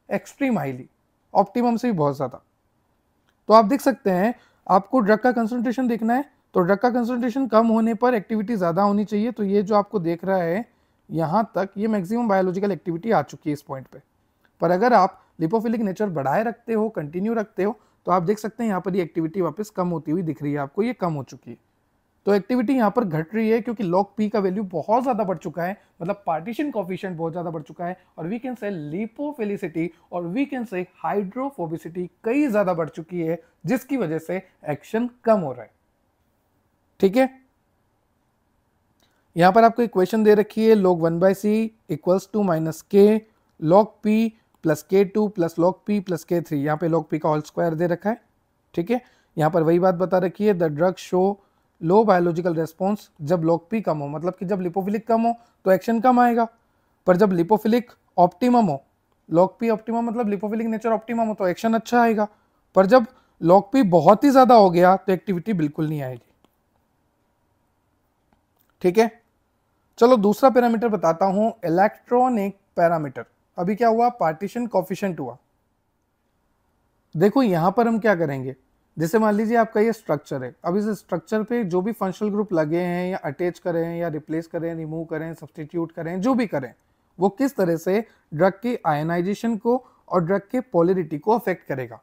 S1: एक्सट्रीम हाईली, ऑप्टिमम से भी बहुत ज्यादा। तो आप देख सकते हैं, आपको ड्रग का कंसंट्रेशन देखना है, तो ड्रग का कंसंट्रेशन कम होने पर एक्टिविटी ज्यादा होनी चाहिए। तो ये जो आपको देख रहा है यहां तक, ये मैक्सिमम बायोलॉजिकल एक्टिविटी आ चुकी है इस पॉइंट पे। पर अगर आप लिपोफिलिक नेचर बढ़ाए रखते हो, कंटिन्यू रखते हो, तो आप देख सकते हैं यहाँ पर ये एक्टिविटी वापस कम होती हुई दिख रही है आपको, ये कम हो चुकी है। तो एक्टिविटी यहाँ पर घट रही है क्योंकि लॉग पी का वैल्यू बहुत ज्यादा बढ़ चुका है, मतलब पार्टीशन कोफिशिएंट बहुत ज्यादा बढ़ चुका है, और वी कैन से लिपोफिलिसिटी और वी कैन से हाइड्रोफोबिसिटी कई ज्यादा बढ़ चुकी है, जिसकी वजह से एक्शन कम हो रहा है। ठीक है, यहां पर आपको इक्वेशन दे रखी है, log 1/c equals to minus K log p plus k2 plus log p plus k3। यहाँ पे log p का होल स्क्वायर दे रखा है। ठीक है, यहाँ पर वही बात बता रखी है, the drug show low biological response जब log p कम हो, मतलब कि जब लिपोफिलिक कम हो तो एक्शन कम आएगा, पर जब लिपोफिलिक ऑप्टिमम हो, log p ऑप्टिमम मतलब लिपोफिलिक नेचर ऑप्टिमम हो, तो एक्शन अच्छा आएगा। पर जब log p बहुत ही ज्यादा हो गया तो एक्टिविटी बिल्कुल नहीं आएगी। ठीक है, चलो दूसरा पैरामीटर बताता हूं, इलेक्ट्रॉनिक पैरामीटर। अभी क्या हुआ, पार्टीशन कोफिशिएंट हुआ। देखो यहां पर हम क्या करेंगे, जैसे मान लीजिए आपका ये स्ट्रक्चर है, अब इस स्ट्रक्चर पे जो भी फंक्शनल ग्रुप लगे हैं, या अटैच करें या रिप्लेस करें, रिमूव करें, सब्सटीट्यूट करें, जो भी करें, वो किस तरह से ड्रग के आयनाइजेशन को और ड्रग के पोलरिटी को अफेक्ट करेगा।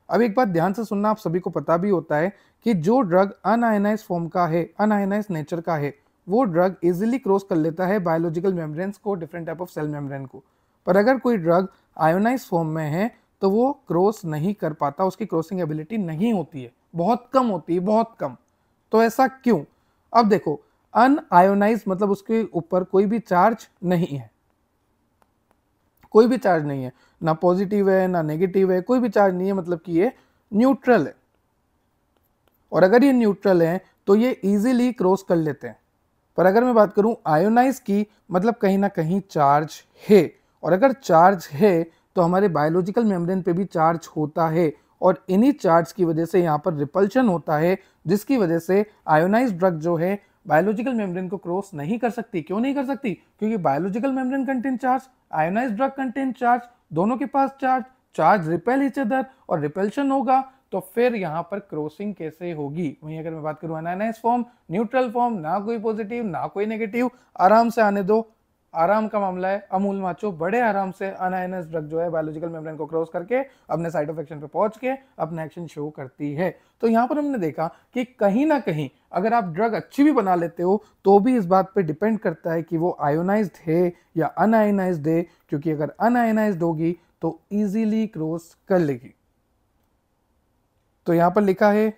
S1: अब एक बात ध्यान से सुनना, आप सभी को पता भी होता है कि जो ड्रग अनआयनाइज फॉर्म का है, अनआयनाइज नेचर का है, वो ड्रग इजीली क्रॉस कर लेता है बायोलॉजिकल मेम्ब्रेन्स को, different type of cell membrane को। पर अगर कोई ड्रग आयोनाइज फॉर्म में है तो वो क्रॉस नहीं कर पाता, उसकी क्रॉसिंग एबिलिटी नहीं होती है, बहुत कम होती है, बहुत कम। तो ऐसा क्यों? अब देखो, अनआयोनाइज मतलब उसके ऊपर कोई भी चार्ज नहीं है, कोई भी चार्ज नहीं है, ना पॉजिटिव है ना नेगेटिव है, कोई भी चार्ज नहीं है, मतलब कि ये न्यूट्रल है। और अगर ये न्यूट्रल है तो ये इजीली क्रॉस कर लेते हैं। पर अगर मैं बात करूं आयोनाइज की, मतलब कहीं ना कहीं चार्ज है, और अगर चार्ज है तो हमारे बायोलॉजिकल मेम्ब्रेन पे भी चार्ज होता है, और इन्हीं चार्ज की वजह से यहाँ पर रिपल्शन होता है, जिसकी वजह से आयोनाइज ड्रग जो है बायोलॉजिकल मेम्ब्रेन को क्रॉस नहीं कर सकती। क्यों नहीं कर सकती? क्योंकि biological membrane contain charge, ionise drug contain charge, दोनों के पास charge, charge repel each other, और रिपल्शन होगा तो फिर यहाँ पर क्रॉसिंग कैसे होगी? वहीं अगर मैं बात करूं अनायनाइज फॉर्म, न्यूट्रल फॉर्म, ना कोई पॉजिटिव ना कोई नेगेटिव, आराम से आने दो, आराम का मामला है। अमूल माचो बड़े आराम से अनायनाइज ड्रग जो है बायोलॉजिकल मेम्ब्रेन को क्रॉस करके अपने साइट ऑफ एक्शन पे पहुंच के अपना एक्शन शो करती है। तो यहाँ पर हमने देखा कि कहीं ना कहीं अगर आप ड्रग अच्छी भी बना लेते हो तो भी इस बात पे डिपेंड करता है कि वो आयोनाइज्ड है या अनआयोनाइज्ड है, क्योंकि अगर अनआयोनाइज्ड होगी तो इजीली क्रॉस कर लेगी। तो यहां पर लिखा है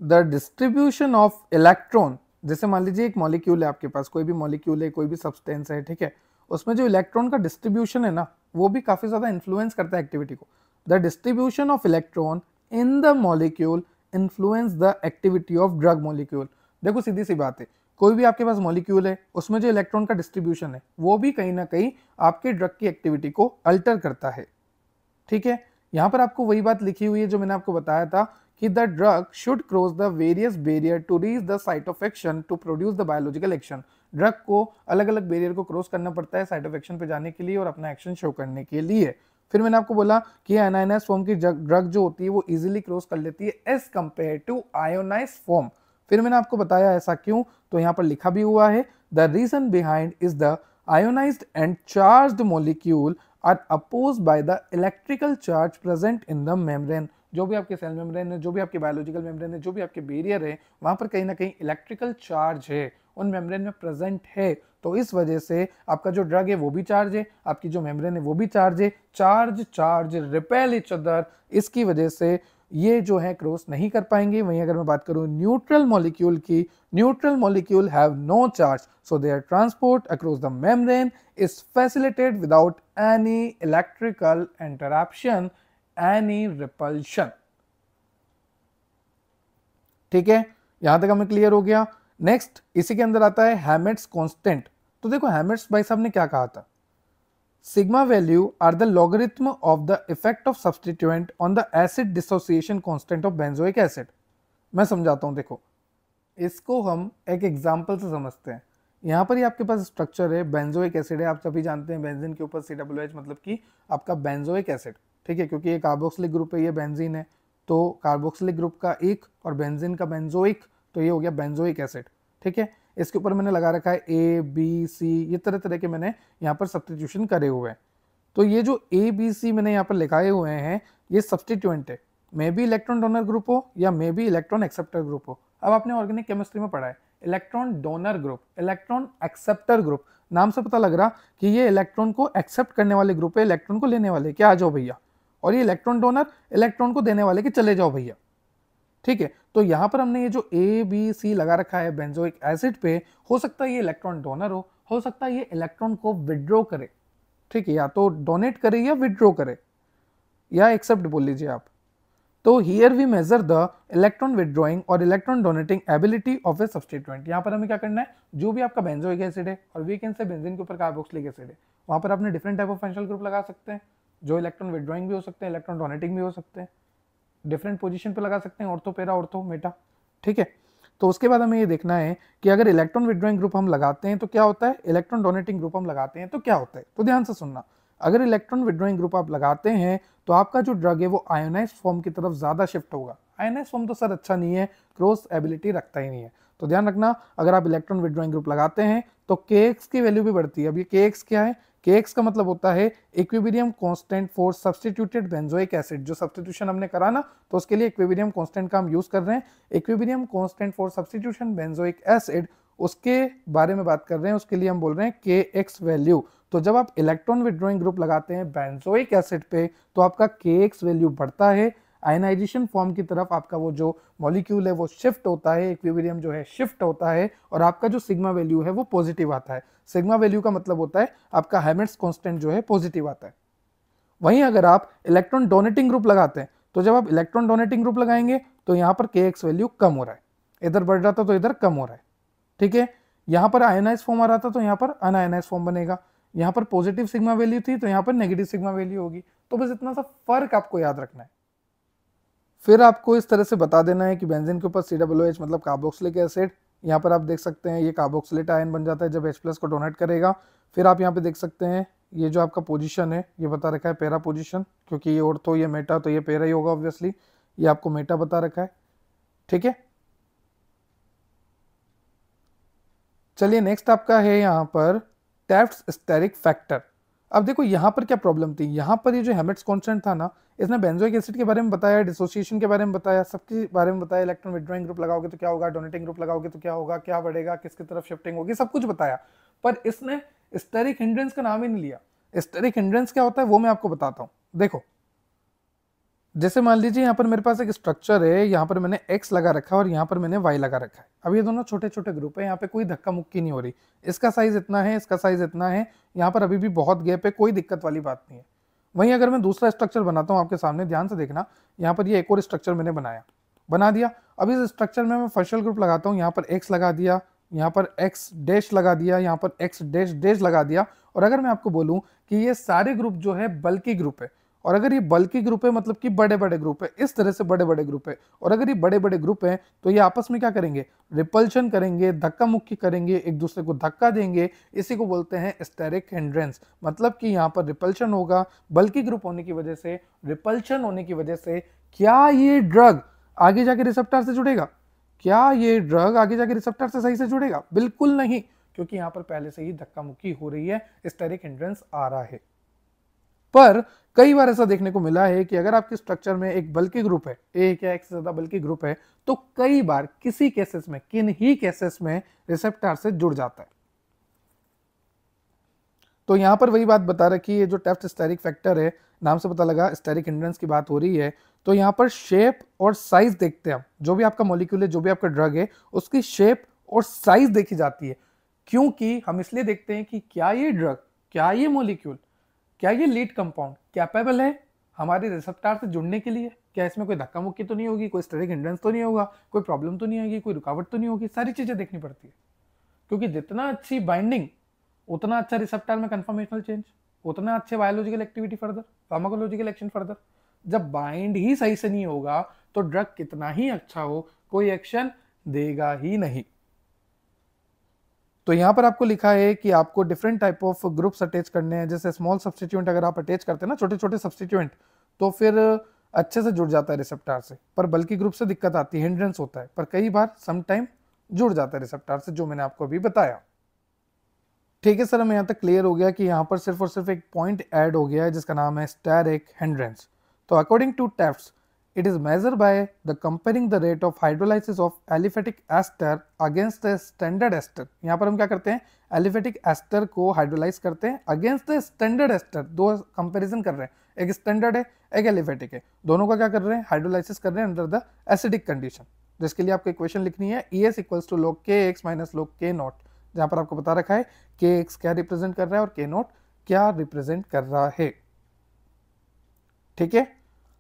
S1: द डिस्ट्रीब्यूशन ऑफ इलेक्ट्रॉन, जैसे मान लीजिए एक मॉलिक्यूल है आपके पास, कोई भी मॉलिक्यूल है, कोई भी सब्सटेंस है, ठीक है, उसमें जो इलेक्ट्रॉन का डिस्ट्रीब्यूशन है ना, वो भी काफी ज्यादा इन्फ्लुएंस करता है एक्टिविटी को। The distribution of electron in the molecule influence the activity of drug molecule. देखो सीधी सी बात है, कोई भी आपके पास मॉलिक्यूल है, उसमें जो इलेक्ट्रॉन का डिस्ट्रीब्यूशन है वो भी कहीं ना कहीं आपके ड्रग की एक्टिविटी को अल्टर करता है। ठीक है, यहां पर आपको वही बात लिखी हुई है जो मैंने आपको बताया था कि the drug should cross the various barrier to reach the site of action to produce the biological action. Drug को अलग अलग बैरियर को क्रॉस करना पड़ता है साइट ऑफ एक्शन पे जाने के लिए और अपना एक्शन शो करने के लिए। फिर मैंने आपको बोला कि अनायनाइज्ड फॉर्म की ड्रग जो होती है वो इजीली क्रॉस कर लेती है as compare to ionized form. फिर मैंने आपको बताया ऐसा क्यों, तो यहाँ पर लिखा भी हुआ है the reason behind is the ionized and charged molecule are opposed by the electrical charge present in the membrane। जो भी आपके सेल मेम्ब्रेन है, जो भी आपके बायोलॉजिकल मेम्ब्रेन है, जो भी आपके बैरियर है, वहां पर कहीं ना कहीं इलेक्ट्रिकल चार्ज है, उन मेम्ब्रेन में प्रेजेंट है। तो इस वजह से आपका जो ड्रग है वो भी चार्ज है, आपकी जो मेम्ब्रेन है वो भी चार्ज है, charge charge repel each other, इसकी वजह से ये जो है क्रॉस नहीं कर पाएंगे। वहीं अगर मैं बात करूं न्यूट्रल मॉलिक्यूल की, neutral molecule have no charge, so their transport across the membrane is facilitated without any electrical interruption, any repulsion. ठीक है, यहां तक हमें क्लियर हो गया। नेक्स्ट इसी के अंदर आता है हैमिट्स कांस्टेंट। तो देखो हैमिट्स भाई साहब ने क्या कहा था, sigma value are the logarithm of the effect of substituent on the acid dissociation constant of benzoic acid. मैं समझाता हूं, देखो इसको हम एक एग्जांपल से समझते हैं। यहाँ पर ही आपके पास स्ट्रक्चर है, बेंजोइक एसिड है, आप सभी जानते हैं बेंजीन के ऊपर COOH मतलब कि आपका बेंजोइक एसिड। ठीक है, क्योंकि ये कार्बोक्सिलिक ग्रुप है, ये बेंजीन है, तो कार्बोक्सिलिक ग्रुप का एक और बेंजीन का बेंजोइक, तो ये हो गया बेंजोइक एसिड। ठीक है, इसके ऊपर मैंने लगा रखा है ABC, ये तरह तरह के मैंने यहाँ पर सब्स्टिट्यूशन करे हुए हैं। तो ये जो ABC मैंने यहाँ पर लिखाए हुए हैं ये सब्स्टिट्यूएंट है, may be electron donor group हो या may be electron acceptor group हो। अब आपने ऑर्गेनिक केमिस्ट्री में पढ़ा है electron donor group, electron acceptor group, नाम से पता लग रहा कि ये इलेक्ट्रॉन को एक्सेप्ट करने वाले ग्रुप है, इलेक्ट्रॉन को लेने वाले क्या आ जाओ भैया, और ये इलेक्ट्रॉन डोनर इलेक्ट्रॉन को देने वाले कि चले जाओ भैया। ठीक है, तो यहां पर हमने ये जो ABC लगा रखा है बेंजोइक एसिड पे, हो सकता है ये इलेक्ट्रॉन डोनर हो सकता है ये इलेक्ट्रॉन को विड्रॉ करे। ठीक है, या तो डोनेट करे या विड्रॉ करे या एक्सेप्ट बोल लीजिए आप। तो here we measure the electron withdrawing और electron donating ability of a substituent. यहाँ पर हमें क्या करना है, जो भी आपका बेंजोइक एसिड है और वी कैन से बेंजीन के ऊपर कार्बोक्सिलिक एसिड है, वहां पर आपने different type of functional group लगा सकते हैं, जो इलेक्ट्रॉन विड्रॉइंग भी हो सकते हैं, इलेक्ट्रॉन डोनेटिंग भी हो सकते हैं, डिफरेंट पोजीशन पे लगा सकते हैं, ऑर्थो पैरा ऑर्थो मेटा। ठीक है, तो उसके बाद हमें ये देखना है कि अगर इलेक्ट्रॉन विड्रॉइंग ग्रुप हम लगाते हैं तो क्या होता है, इलेक्ट्रॉन डोनेटिंग ग्रुप हम लगाते हैं तो क्या होता है। तो ध्यान से सुनना, अगर इलेक्ट्रॉन विड्रॉइंग ग्रुप आप लगाते हैं तो आपका जो ड्रग है वो आयोनाइज्ड फॉर्म की तरफ ज्यादा शिफ्ट होगा। आयोनाइज्ड फॉर्म तो सर अच्छा नहीं है, क्रॉस एबिलिटी रखता ही नहीं है। तो ध्यान रखना, अगर आप इलेक्ट्रॉन विड्रॉइंग ग्रुप लगाते हैं तो KX की वैल्यू भी बढ़ती है। अब ये KX क्या है, KX का मतलब होता है equilibrium constant for substituted benzoic acid. जो सब्स्टिट्यूशन हमने करा ना, तो उसके लिए इक्विलिब्रियम कांस्टेंट का हम यूज कर रहे हैं। Equilibrium constant for substitution benzoic acid, उसके बारे में बात कर रहे हैं, उसके लिए हम बोल रहे हैं KX वैल्यू। तो जब आप इलेक्ट्रॉन विड्रॉइंग ग्रुप लगाते हैं बेंजोइक एसिड पे तो आपका KX वैल्यू बढ़ता है, आयनाइजेशन फॉर्म की तरफ आपका वो जो मॉलिक्यूल है वो शिफ्ट होता है, इक्विलिब्रियम जो है शिफ्ट होता है, और आपका जो सिग्मा वैल्यू है वो पॉजिटिव आता है। सिग्मा वैल्यू का मतलब होता है आपका हैमिट्स कांस्टेंट जो है पॉजिटिव आता है। वहीं अगर आप इलेक्ट्रॉन डोनेटिंग ग्रुप लगाते हैं तो जब आप इलेक्ट्रॉन डोनेटिंग ग्रुप लगाएंगे तो यहाँ पर kx वैल्यू कम हो रहा है, इधर बढ़ रहा था तो इधर कम हो रहा है। ठीक है, यहाँ पर आयनाइज फॉर्म आ रहा था तो यहाँ पर अनआयनाइज फॉर्म बनेगा, यहाँ पर पॉजिटिव सिग्मा वैल्यू थी तो यहाँ पर नेगेटिव सिग्मा वैल्यू होगी। तो बस इतना सा फर्क आपको याद रखना है। फिर आपको इस तरह से बता देना है कि बेंजीन के ऊपर COOH मतलब कार्बोक्सिलिक एसिड, यहाँ पर आप देख सकते हैं ये कार्बोक्सिलेट आयन बन जाता है जब H+ को डोनेट करेगा। फिर आप यहाँ पे देख सकते हैं ये जो आपका पोजीशन है ये बता रखा है पैरा पोजीशन, क्योंकि ये ऑर्थो ये मेटा तो ये पैरा ही होगा ऑब्वियसली, ये आपको मेटा बता रखा है। ठीक है, चलिए नेक्स्ट आपका है यहाँ पर टैफ्ट्स स्टेरिक फैक्टर। अब देखो यहाँ पर क्या प्रॉब्लम थी, यहाँ पर ये जो हेमेट्स कांस्टेंट था ना, इसने बेंजोइक एसिड के बारे में बताया, डिसोसिएशन के बारे में बताया, सबके बारे में बताया, इलेक्ट्रॉन विड्रॉइंग ग्रुप लगाओगे तो क्या होगा, डोनेटिंग ग्रुप लगाओगे तो क्या होगा, क्या बढ़ेगा, किसकी तरफ शिफ्टिंग होगी, सब कुछ बताया। पर इसने स्टेरिक हिंड्रेंस का नाम ही नहीं लिया। स्टेरिक हिंड्रेंस क्या होता है वो मैं आपको बताता हूँ। देखो जैसे मान लीजिए यहाँ पर मेरे पास एक स्ट्रक्चर है, यहाँ पर मैंने X लगा रखा है और यहाँ पर मैंने Y लगा रखा है। अब ये दोनों छोटे छोटे ग्रुप है, यहाँ पे कोई धक्का मुक्की नहीं हो रही, इसका साइज इतना है, इसका साइज इतना है, यहाँ पर अभी भी बहुत गैप है, कोई दिक्कत वाली बात नहीं है। वहीं अगर मैं दूसरा स्ट्रक्चर बनाता हूँ आपके सामने, ध्यान से देखना, यहाँ पर ये एक और स्ट्रक्चर मैंने बना दिया। अब इस स्ट्रक्चर में मैं फर्शल ग्रुप लगाता हूँ, यहाँ पर X लगा दिया, यहाँ पर X डैश लगा दिया, यहाँ पर X डैश डैश लगा दिया। और अगर मैं आपको बोलूँ कि ये सारे ग्रुप जो है बल्कि ग्रुप है, और अगर ये बल्कि ग्रुप है मतलब कि बड़े बड़े ग्रुप है, इस तरह से बड़े बड़े ग्रुप है, और अगर ये बड़े बड़े ग्रुप है तो ये आपस में क्या करेंगे, रिपल्शन करेंगे, धक्का मुक्की करेंगे, एक दूसरे को धक्का देंगे। इसी को बोलते हैं स्टेरिक हिंड्रेंस। मतलब कि यहाँ पर रिपल्शन होगा, बल्कि ग्रुप होने की वजह से, रिपल्शन होने की वजह से। क्या ये ड्रग आगे जाके रिसेप्टर से जुड़ेगा? क्या ये ड्रग आगे जाके रिसेप्टर से सही से जुड़ेगा? बिल्कुल नहीं, क्योंकि यहाँ पर पहले से ही धक्का मुक्की हो रही है, स्टेरिक हिंड्रेंस आ रहा है। पर कई बार ऐसा देखने को मिला है कि अगर आपके स्ट्रक्चर में एक बल्कि ग्रुप है, एक या एक से ज्यादा बल्कि ग्रुप है, तो कई बार किसी केसेस में, किन ही केसेस में रिसेप्टर से जुड़ जाता है। तो यहां पर वही बात बता रखी है, जो टैफ्ट स्टेरिक फैक्टर है, नाम से पता लगा स्टेरिक हिंड्रेंस की बात हो रही है। तो यहां पर शेप और साइज देखते हैं हम, जो भी आपका मॉलिक्यूल है, जो भी आपका ड्रग है, उसकी शेप और साइज देखी जाती है। क्योंकि हम इसलिए देखते हैं कि क्या ये ड्रग, क्या ये मॉलिक्यूल, क्या ये लीड कंपाउंड कैपेबल है हमारे रिसेप्टर से जुड़ने के लिए? क्या इसमें कोई धक्का मुक्की तो नहीं होगी, कोई स्टेरिक हिंड्रेंस तो नहीं होगा, कोई प्रॉब्लम तो नहीं आएगी, कोई रुकावट तो नहीं होगी? सारी चीजें देखनी पड़ती है, क्योंकि जितना अच्छी बाइंडिंग उतना अच्छा रिसेप्टर में कंफर्मेशनल चेंज, उतना अच्छे biological activity further, pharmacological action further. जब बाइंड ही सही से नहीं होगा तो ड्रग कितना ही अच्छा हो, कोई एक्शन देगा ही नहीं। तो यहां पर आपको लिखा है कि आपको different type of groups attach करने हैं। जैसे स्मॉल सब्सटीट्यूएंट अगर आप अटैच करते हैं ना, छोटे छोटे सब्सटीट्यूएंट, तो फिर अच्छे से जुड़ जाता है रिसेप्टर से। पर बल्कि ग्रुप से दिक्कत आती है, हिंड्रेंस होता है, पर कई बार सम टाइम जुड़ जाता है रिसेप्टर से, जो मैंने आपको अभी बताया। ठीक है सर, हमें यहाँ तक क्लियर हो गया कि यहाँ पर सिर्फ और सिर्फ एक पॉइंट ऐड हो गया है जिसका नाम है स्टेरिक हिंड्रेंस। तो according to Taft's, it is measured by the comparing the rate of hydrolysis of aliphatic ester against the standard ester। यहाँ पर हम क्या करते हैं, एलिफेटिक एस्टर को हाइड्रोलाइज करते हैं अगेंस्ट द स्टैंडर्ड एस्टर। दो कंपैरिजन कर रहे हैं, एक स्टैंडर्ड है एक एलिफेटिक है, दोनों का क्या कर रहे हैं, हाइड्रोलाइसिस कर रहे हैं अंडर द एसिडिक कंडीशन। जिसके लिए आपको इक्वेशन लिखनी है ES equals to log KX minus log K naught, जहाँ पर आपको बता रखा है KX क्या रिप्रेजेंट कर रहा है और K नॉट क्या रिप्रेजेंट कर रहा है। ठीक है,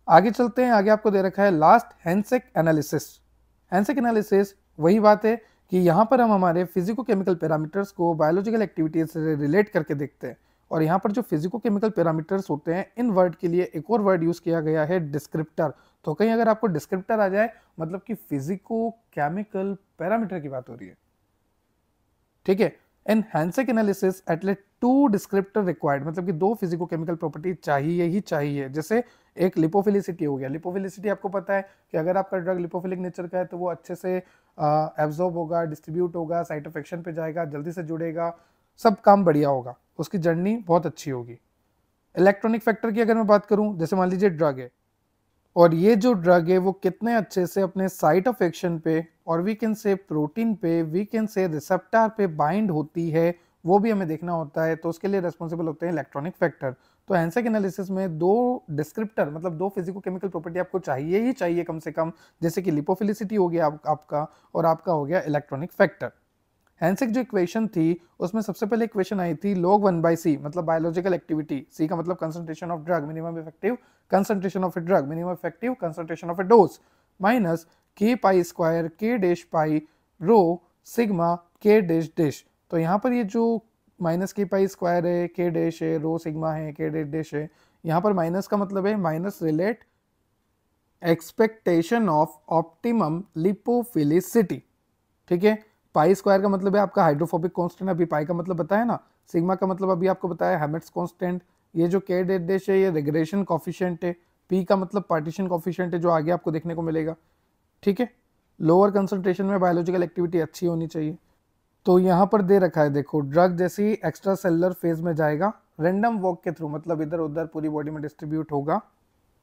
S1: आगे चलते हैं। आगे आपको दे रखा है लास्ट हैंसेक एनालिसिस। हैंसेक एनालिसिस वही बात है कि यहाँ पर हम हमारे फिजिको केमिकल पैरामीटर्स को बायोलॉजिकल एक्टिविटीज से रिलेट करके देखते हैं। और यहाँ पर जो फिजिको केमिकल पैरामीटर्स होते हैं, इन वर्ड के लिए एक और वर्ड यूज किया गया है, डिस्क्रिप्टर। तो कहीं अगर आपको डिस्क्रिप्टर आ जाए मतलब कि फिजिको केमिकल पैरामीटर की बात हो रही है। ठीक है, इन हैंसेक एनालिसिस एटलीस्ट 2 डिस्क्रिप्टर रिक्वायर्ड, मतलब कि 2 फिजिको केमिकल प्रॉपर्टी चाहिए ही चाहिए। जैसे एक लिपोफिलिसिटी हो गया। लिपोफिलिसिटी आपको पता है कि अगर आपका ड्रग लिपोफिलिक नेचर का है तो वो अच्छे से एब्जॉर्ब होगा, डिस्ट्रीब्यूट होगा, साइट ऑफ एक्शन पे जाएगा, जल्दी से जुड़ेगा, सब काम बढ़िया होगा, उसकी जर्नी बहुत अच्छी होगी। इलेक्ट्रॉनिक फैक्टर की अगर मैं बात करूं, जैसे मान लीजिए ड्रग है, और ये जो ड्रग है वो कितने अच्छे से अपने साइट ऑफ एक्शन पे, और वी कैन से प्रोटीन पे, वी कैन से रिसेप्टर पे बाइंड होती है, वो भी हमें देखना होता है। तो उसके लिए रेस्पॉन्सिबल होते हैं इलेक्ट्रॉनिक फैक्टर। तो हैंसेक एनालिसिस में 2 डिस्क्रिप्टर मतलब 2 फिजिको केमिकल प्रॉपर्टी आपको चाहिए ही चाहिए कम से कम, जैसे कि लिपोफिलिसिटी हो गया आपका, और आपका हो गया इलेक्ट्रॉनिक फैक्टर। हैंसेक जो इक्वेशन थी उसमें सबसे पहले इक्वेशन आई थी log 1/c, मतलब बायोलॉजिकल एक्टिविटी, c का मतलब concentration of drug, minimum effective concentration of a drug, minimum effective concentration of a dose, minus k pi square k dash pi rho sigma k dash dash. तो यहाँ पर ये जो minus k pi square है, k dash है, rho sigma है, k dash dash है, यहाँ पर माइनस का मतलब है minus relate expectation of optimum lipophilicity, ठीक है। पाई स्क्वायर का मतलब है आपका हाइड्रोफोबिक कांस्टेंट, अभी पाई का मतलब बताया ना, सिग्मा का मतलब अभी आपको बताया हैमिट्स कांस्टेंट, ये जो के डेट डैश है ये रिग्रेशन कॉफिशिएंट है, पी का मतलब पार्टीशन कॉफिशिएंट है जो आगे आपको देखने को मिलेगा, ठीक है। लोअर कंसंट्रेशन में बायोलॉजिकल एक्टिविटी अच्छी होनी चाहिए। तो यहाँ पर दे रखा है, देखो ड्रग जैसे ही एक्स्ट्रा सेलुलर फेज में जाएगा रैंडम वॉक के थ्रू, मतलब इधर उधर पूरी बॉडी में डिस्ट्रीब्यूट होगा,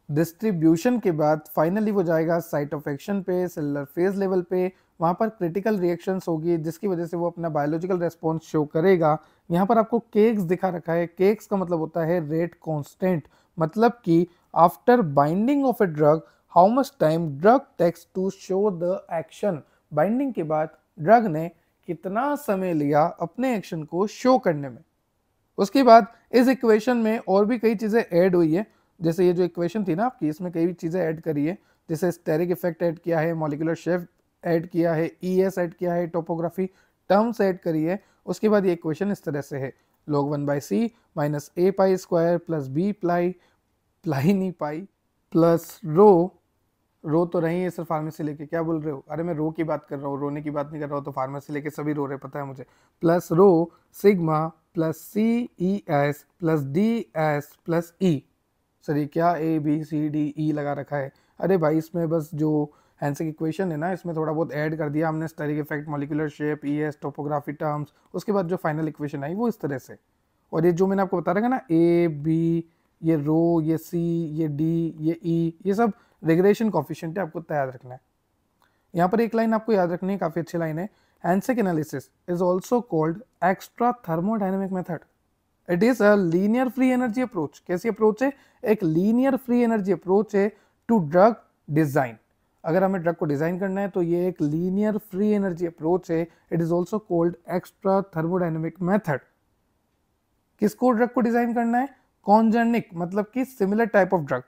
S1: डिस्ट्रीब्यूशन के बाद फाइनली वो जाएगा साइट ऑफ एक्शन पे, सेलुलर फेज लेवल पे, वहाँ पर क्रिटिकल रिएक्शंस होगी जिसकी वजह से वो अपना बायोलॉजिकल रेस्पॉन्स शो करेगा। यहाँ पर आपको केक्स दिखा रखा है, केक्स का मतलब होता है रेट कांस्टेंट, मतलब कि after binding of a drug how much time drug takes to show the action, binding के बाद ड्रग ने कितना समय लिया अपने एक्शन को शो करने में। उसके बाद इस इक्वेशन में और भी कई चीजें ऐड हुई है, जैसे ये जो इक्वेशन थी ना आपकी, इसमें कई चीजें ऐड करी है, जैसे स्टेरिक इफेक्ट ऐड किया है, मॉलिक्यूलर शेप ऐड किया है, ईएस ऐड किया है, टोपोग्राफी टर्म्स ऐड करी है। उसके बाद ये इक्वेशन इस तरह से है, log 1/c minus a pi square plus b ply ply नहीं पाई प्लस रो तो रही है सिर्फ फार्मेसी लेके, क्या बोल रहे हो, अरे मैं रो की बात कर रहा हूँ, रोने की बात नहीं कर रहा हूँ, तो फार्मेसी लेके सभी रो रहे, पता है मुझे, plus rho sigma plus C E S plus D S plus E, sir क्या A B C D E लगा रखा है, अरे भाई इसमें बस जो हैंसेक इक्वेशन है ना इसमें थोड़ा बहुत ऐड कर दिया हमने, steric effect, molecular shape, E S, topography terms, उसके बाद जो फाइनल इक्वेशन आई वो इस तरह से। और ये जो मैंने आपको बता रखा ना ए बी, ये रो, ये सी, ये डी, ये ई, ये सब रिग्रेशन कॉफिशिएंट है, आपको याद रखना है। यहाँ पर एक लाइन आपको याद रखनी है, काफी अच्छी लाइन है, Hansch analysis is also called extra thermodynamic method, it is a linear free energy approach. कैसी अप्रोच है, एक लीनियर फ्री एनर्जी अप्रोच है टू ड्रग डिजाइन। अगर हमें ड्रग को डिजाइन करना है तो ये एक लीनियर फ्री एनर्जी अप्रोच है, it is also called extra thermodynamic method. किसको ड्रग को डिजाइन करना है, कॉन्जेनिक, मतलब कि सिमिलर टाइप ऑफ ड्रग,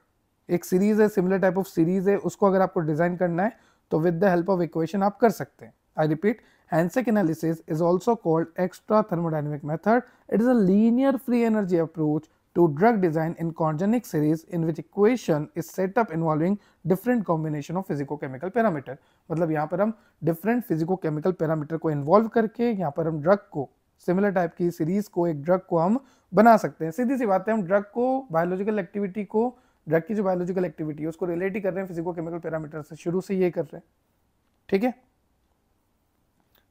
S1: एक सीरीज है, सिमिलर टाइप ऑफ सीरीज है, उसको अगर आपको डिजाइन करना है तो with the help of equation आप कर सकते हैं। I repeat, Hansch analysis is also called extra thermodynamic method, it is a linear free energy approach to drug design in congenic series in which equation is set up involving different combination of physicochemical parameter। मतलब यहाँ पर हम different physicochemical parameter को involve करके यहाँ पर हम drug को, सिमिलर टाइप की सीरीज को, एक ड्रग को हम बना सकते हैं। सीधी सी बात है, हम ड्रग को, बायोलॉजिकल एक्टिविटी को, ड्रग की जो बायोलॉजिकल एक्टिविटी है उसको रिलेट ही कर रहे हैं फिजिकोकेमिकल पैरामीटर से, शुरू से ये कर रहे हैं, ठीक है।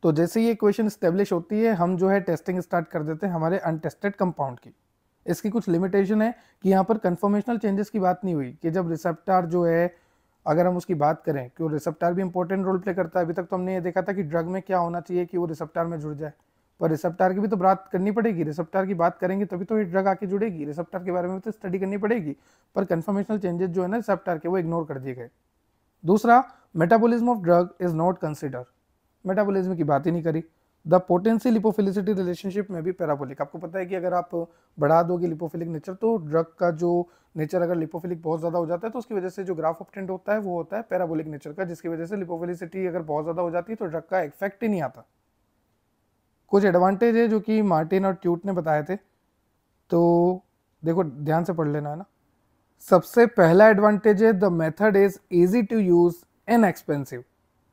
S1: तो जैसे ये इक्वेशन स्टेब्लिश होती है हम जो है टेस्टिंग स्टार्ट कर देते हैं हमारे अनटेस्टेड कंपाउंड की। इसकी कुछ लिमिटेशन है कि यहाँ पर कंफर्मेशनल चेंजेस की बात नहीं हुई, कि जब रिसेप्टर जो है, अगर हम उसकी बात करें कि वो रिसेप्टर भी इंपॉर्टेंट रोल प्ले करता है। अभी तक तो हमने ये देखा था कि ड्रग में क्या होना चाहिए कि वो रिसेप्टर में जुड़ जाए, पर रिसेप्टर की भी तो बात करनी पड़ेगी, रिसेप्टर की बात करेंगे तभी तो ये ड्रग आके जुड़ेगी, रिसेप्टर के बारे में तो स्टडी करनी पड़ेगी, पर कंफर्मेशनल चेंजेस जो है ना रिसेप्टर के वो इग्नोर कर दिए गए। दूसरा, metabolism of drug is not consider, metabolism की बात ही नहीं करी। द पोटेंशियल लिपोफिलिसिटी रिलेशनशिप में भी पैराबोलिक, आपको पता है कि अगर आप बढ़ा दोगे लिपोफिलिक नेचर तो ड्रग का जो नेचर अगर लिपोफिलिक बहुत ज़्यादा हो जाता है तो उसकी वजह से जो ग्राफ ऑप्टेंट होता है वो होता है पैराबोलिक नेचर का, जिसकी वजह से लिपोफिलिसिटी अगर बहुत ज़्यादा हो जाती है तो ड्रग का इफेक्ट ही नहीं आता। कुछ एडवांटेज है जो कि मार्टिन और ट्यूट ने बताए थे, तो देखो ध्यान से पढ़ लेना है ना। सबसे पहला एडवांटेज है the method is easy to use, inexpensive.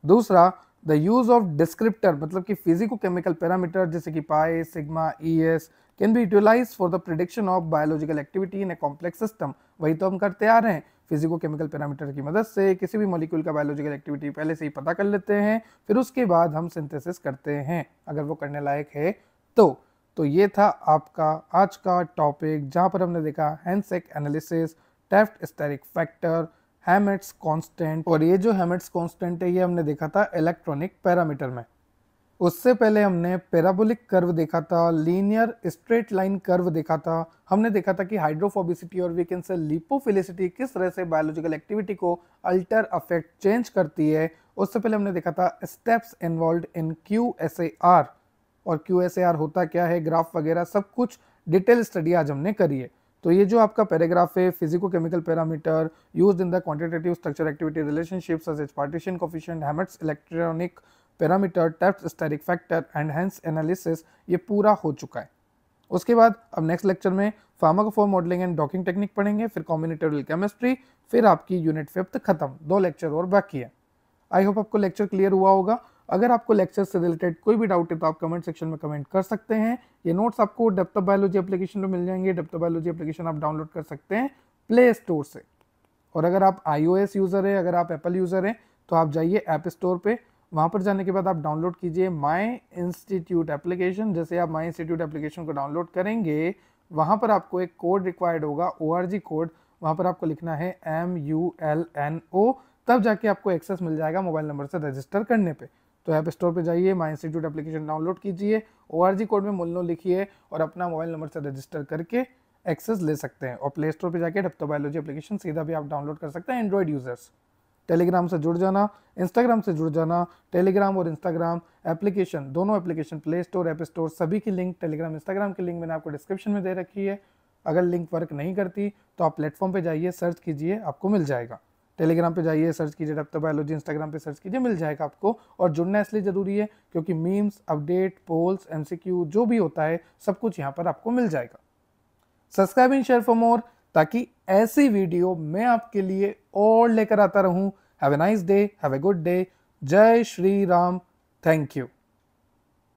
S1: दूसरा, द यूज ऑफ डिस्क्रिप्टर, मतलब कि फिजिको-केमिकल पैरामीटर जैसे कि pi, sigma, ES can be utilised for the prediction of biological activity in a complex system. वही तो हम करते आ रहे हैं, फिजिको-केमिकल पैरामीटर की मदद से किसी भी मॉलिक्यूल का बायोलॉजिकल एक्टिविटी पहले से ही पता कर लेते हैं, फिर उसके बाद हम सिंथेसिस करते हैं अगर वो करने लायक है तो ये था आपका आज का टॉपिक, जहाँ पर हमने देखा Hansch analysis, Taft steric factor, Hammett's constant, और ये जो हैमिट्स कांस्टेंट है ये हमने देखा था इलेक्ट्रॉनिक पैरामीटर में। उससे पहले हमने पैराबोलिक कर्व देखा था, लीनियर स्ट्रेट लाइन कर्व देखा था, हमने देखा था कि हाइड्रोफोबिसिटी और वी कैन से लिपोफिलिसिटी किस तरह से बायोलॉजिकल एक्टिविटी को अल्टर अफेक्ट चेंज करती है। उससे पहले हमने देखा था स्टेप्स इन्वॉल्व इन QSAR, और QSAR होता क्या है, ग्राफ वगैरह सब कुछ डिटेल स्टडी आज हमने करी है। तो ये जो आपका पैराग्राफ है, physico chemical parameter used in the quantitative structure activity relationship such as partition coefficient, Hammett's electronic parameter, Taft steric factor and Hansch analysis, ये पूरा हो चुका है। उसके बाद अब नेक्स्ट लेक्चर में pharmacophore modelling and docking technique पढ़ेंगे, फिर कॉम्बिनेटोरियल केमिस्ट्री, फिर आपकी यूनिट 5th खत्म। 2 लेक्चर और बाकी है। आई होप आपको लेक्चर क्लियर हुआ होगा। अगर आपको लेक्चर से रिलेटेड कोई भी डाउट है तो आप कमेंट सेक्शन में कमेंट कर सकते हैं। ये नोट्स आपको डेप्थ ऑफ बायोलॉजी एप्लीकेशन में मिल जाएंगे। डेप्थ ऑफ बायोलॉजी एप्लीकेशन आप डाउनलोड कर सकते हैं प्ले स्टोर से। और अगर आप iOS यूज़र है, अगर आप एप्पल यूज़र हैं, तो आप जाइए ऐप स्टोर पे। वहाँ पर जाने के बाद आप डाउनलोड कीजिए माई इंस्टीट्यूट एप्लीकेशन। जैसे आप माई इंस्टीट्यूट एप्लीकेशन को डाउनलोड करेंगे, वहाँ पर आपको एक कोड रिक्वायर्ड होगा, ORG कोड। वहाँ पर आपको लिखना है MULNO, तब जाके आपको एक्सेस मिल जाएगा मोबाइल नंबर से रजिस्टर करने पे। तो ऐप स्टोर पे जाइए, माई इंस्टीट्यूट एप्लीकेशन डाउनलोड कीजिए, ORG कोड में मुल्नो लिखिए और अपना मोबाइल नंबर से रजिस्टर करके एक्सेस ले सकते हैं। और प्ले स्टोर पे जाके डेप्थ ऑफ बायोलॉजी एप्लीकेशन सीधा भी आप डाउनलोड कर सकते हैं एंड्रॉइड यूजर्स। टेलीग्राम से जुड़ जाना, इंस्टाग्राम से जुड़ जाना। टेलीग्राम और इंस्टाग्राम एप्लीकेशन, दोनों application play store, app store, सभी की लिंक, टेलीग्राम इंस्टाग्राम की लिंक मैंने आपको डिस्क्रिप्शन में दे रखी है। अगर लिंक वर्क नहीं करती तो आप प्लेटफॉर्म पे जाइए, सर्च कीजिए, आपको मिल जाएगा। टेलीग्राम पे जाइए, सर्च कीजिए डेप्थ ऑफ बायोलॉजी, इंस्टाग्राम पे सर्च कीजिए, मिल जाएगा आपको। और जुड़ना इसलिए ज़रूरी है क्योंकि मीम्स, अपडेट, पोल्स, MCQ जो भी होता है सब कुछ यहाँ पर आपको मिल जाएगा। Subscribe and share for more, ताकि ऐसी वीडियो मैं आपके लिए और लेकर आता रहूं। Have a nice day, have a good day. जय श्री राम। Thank you.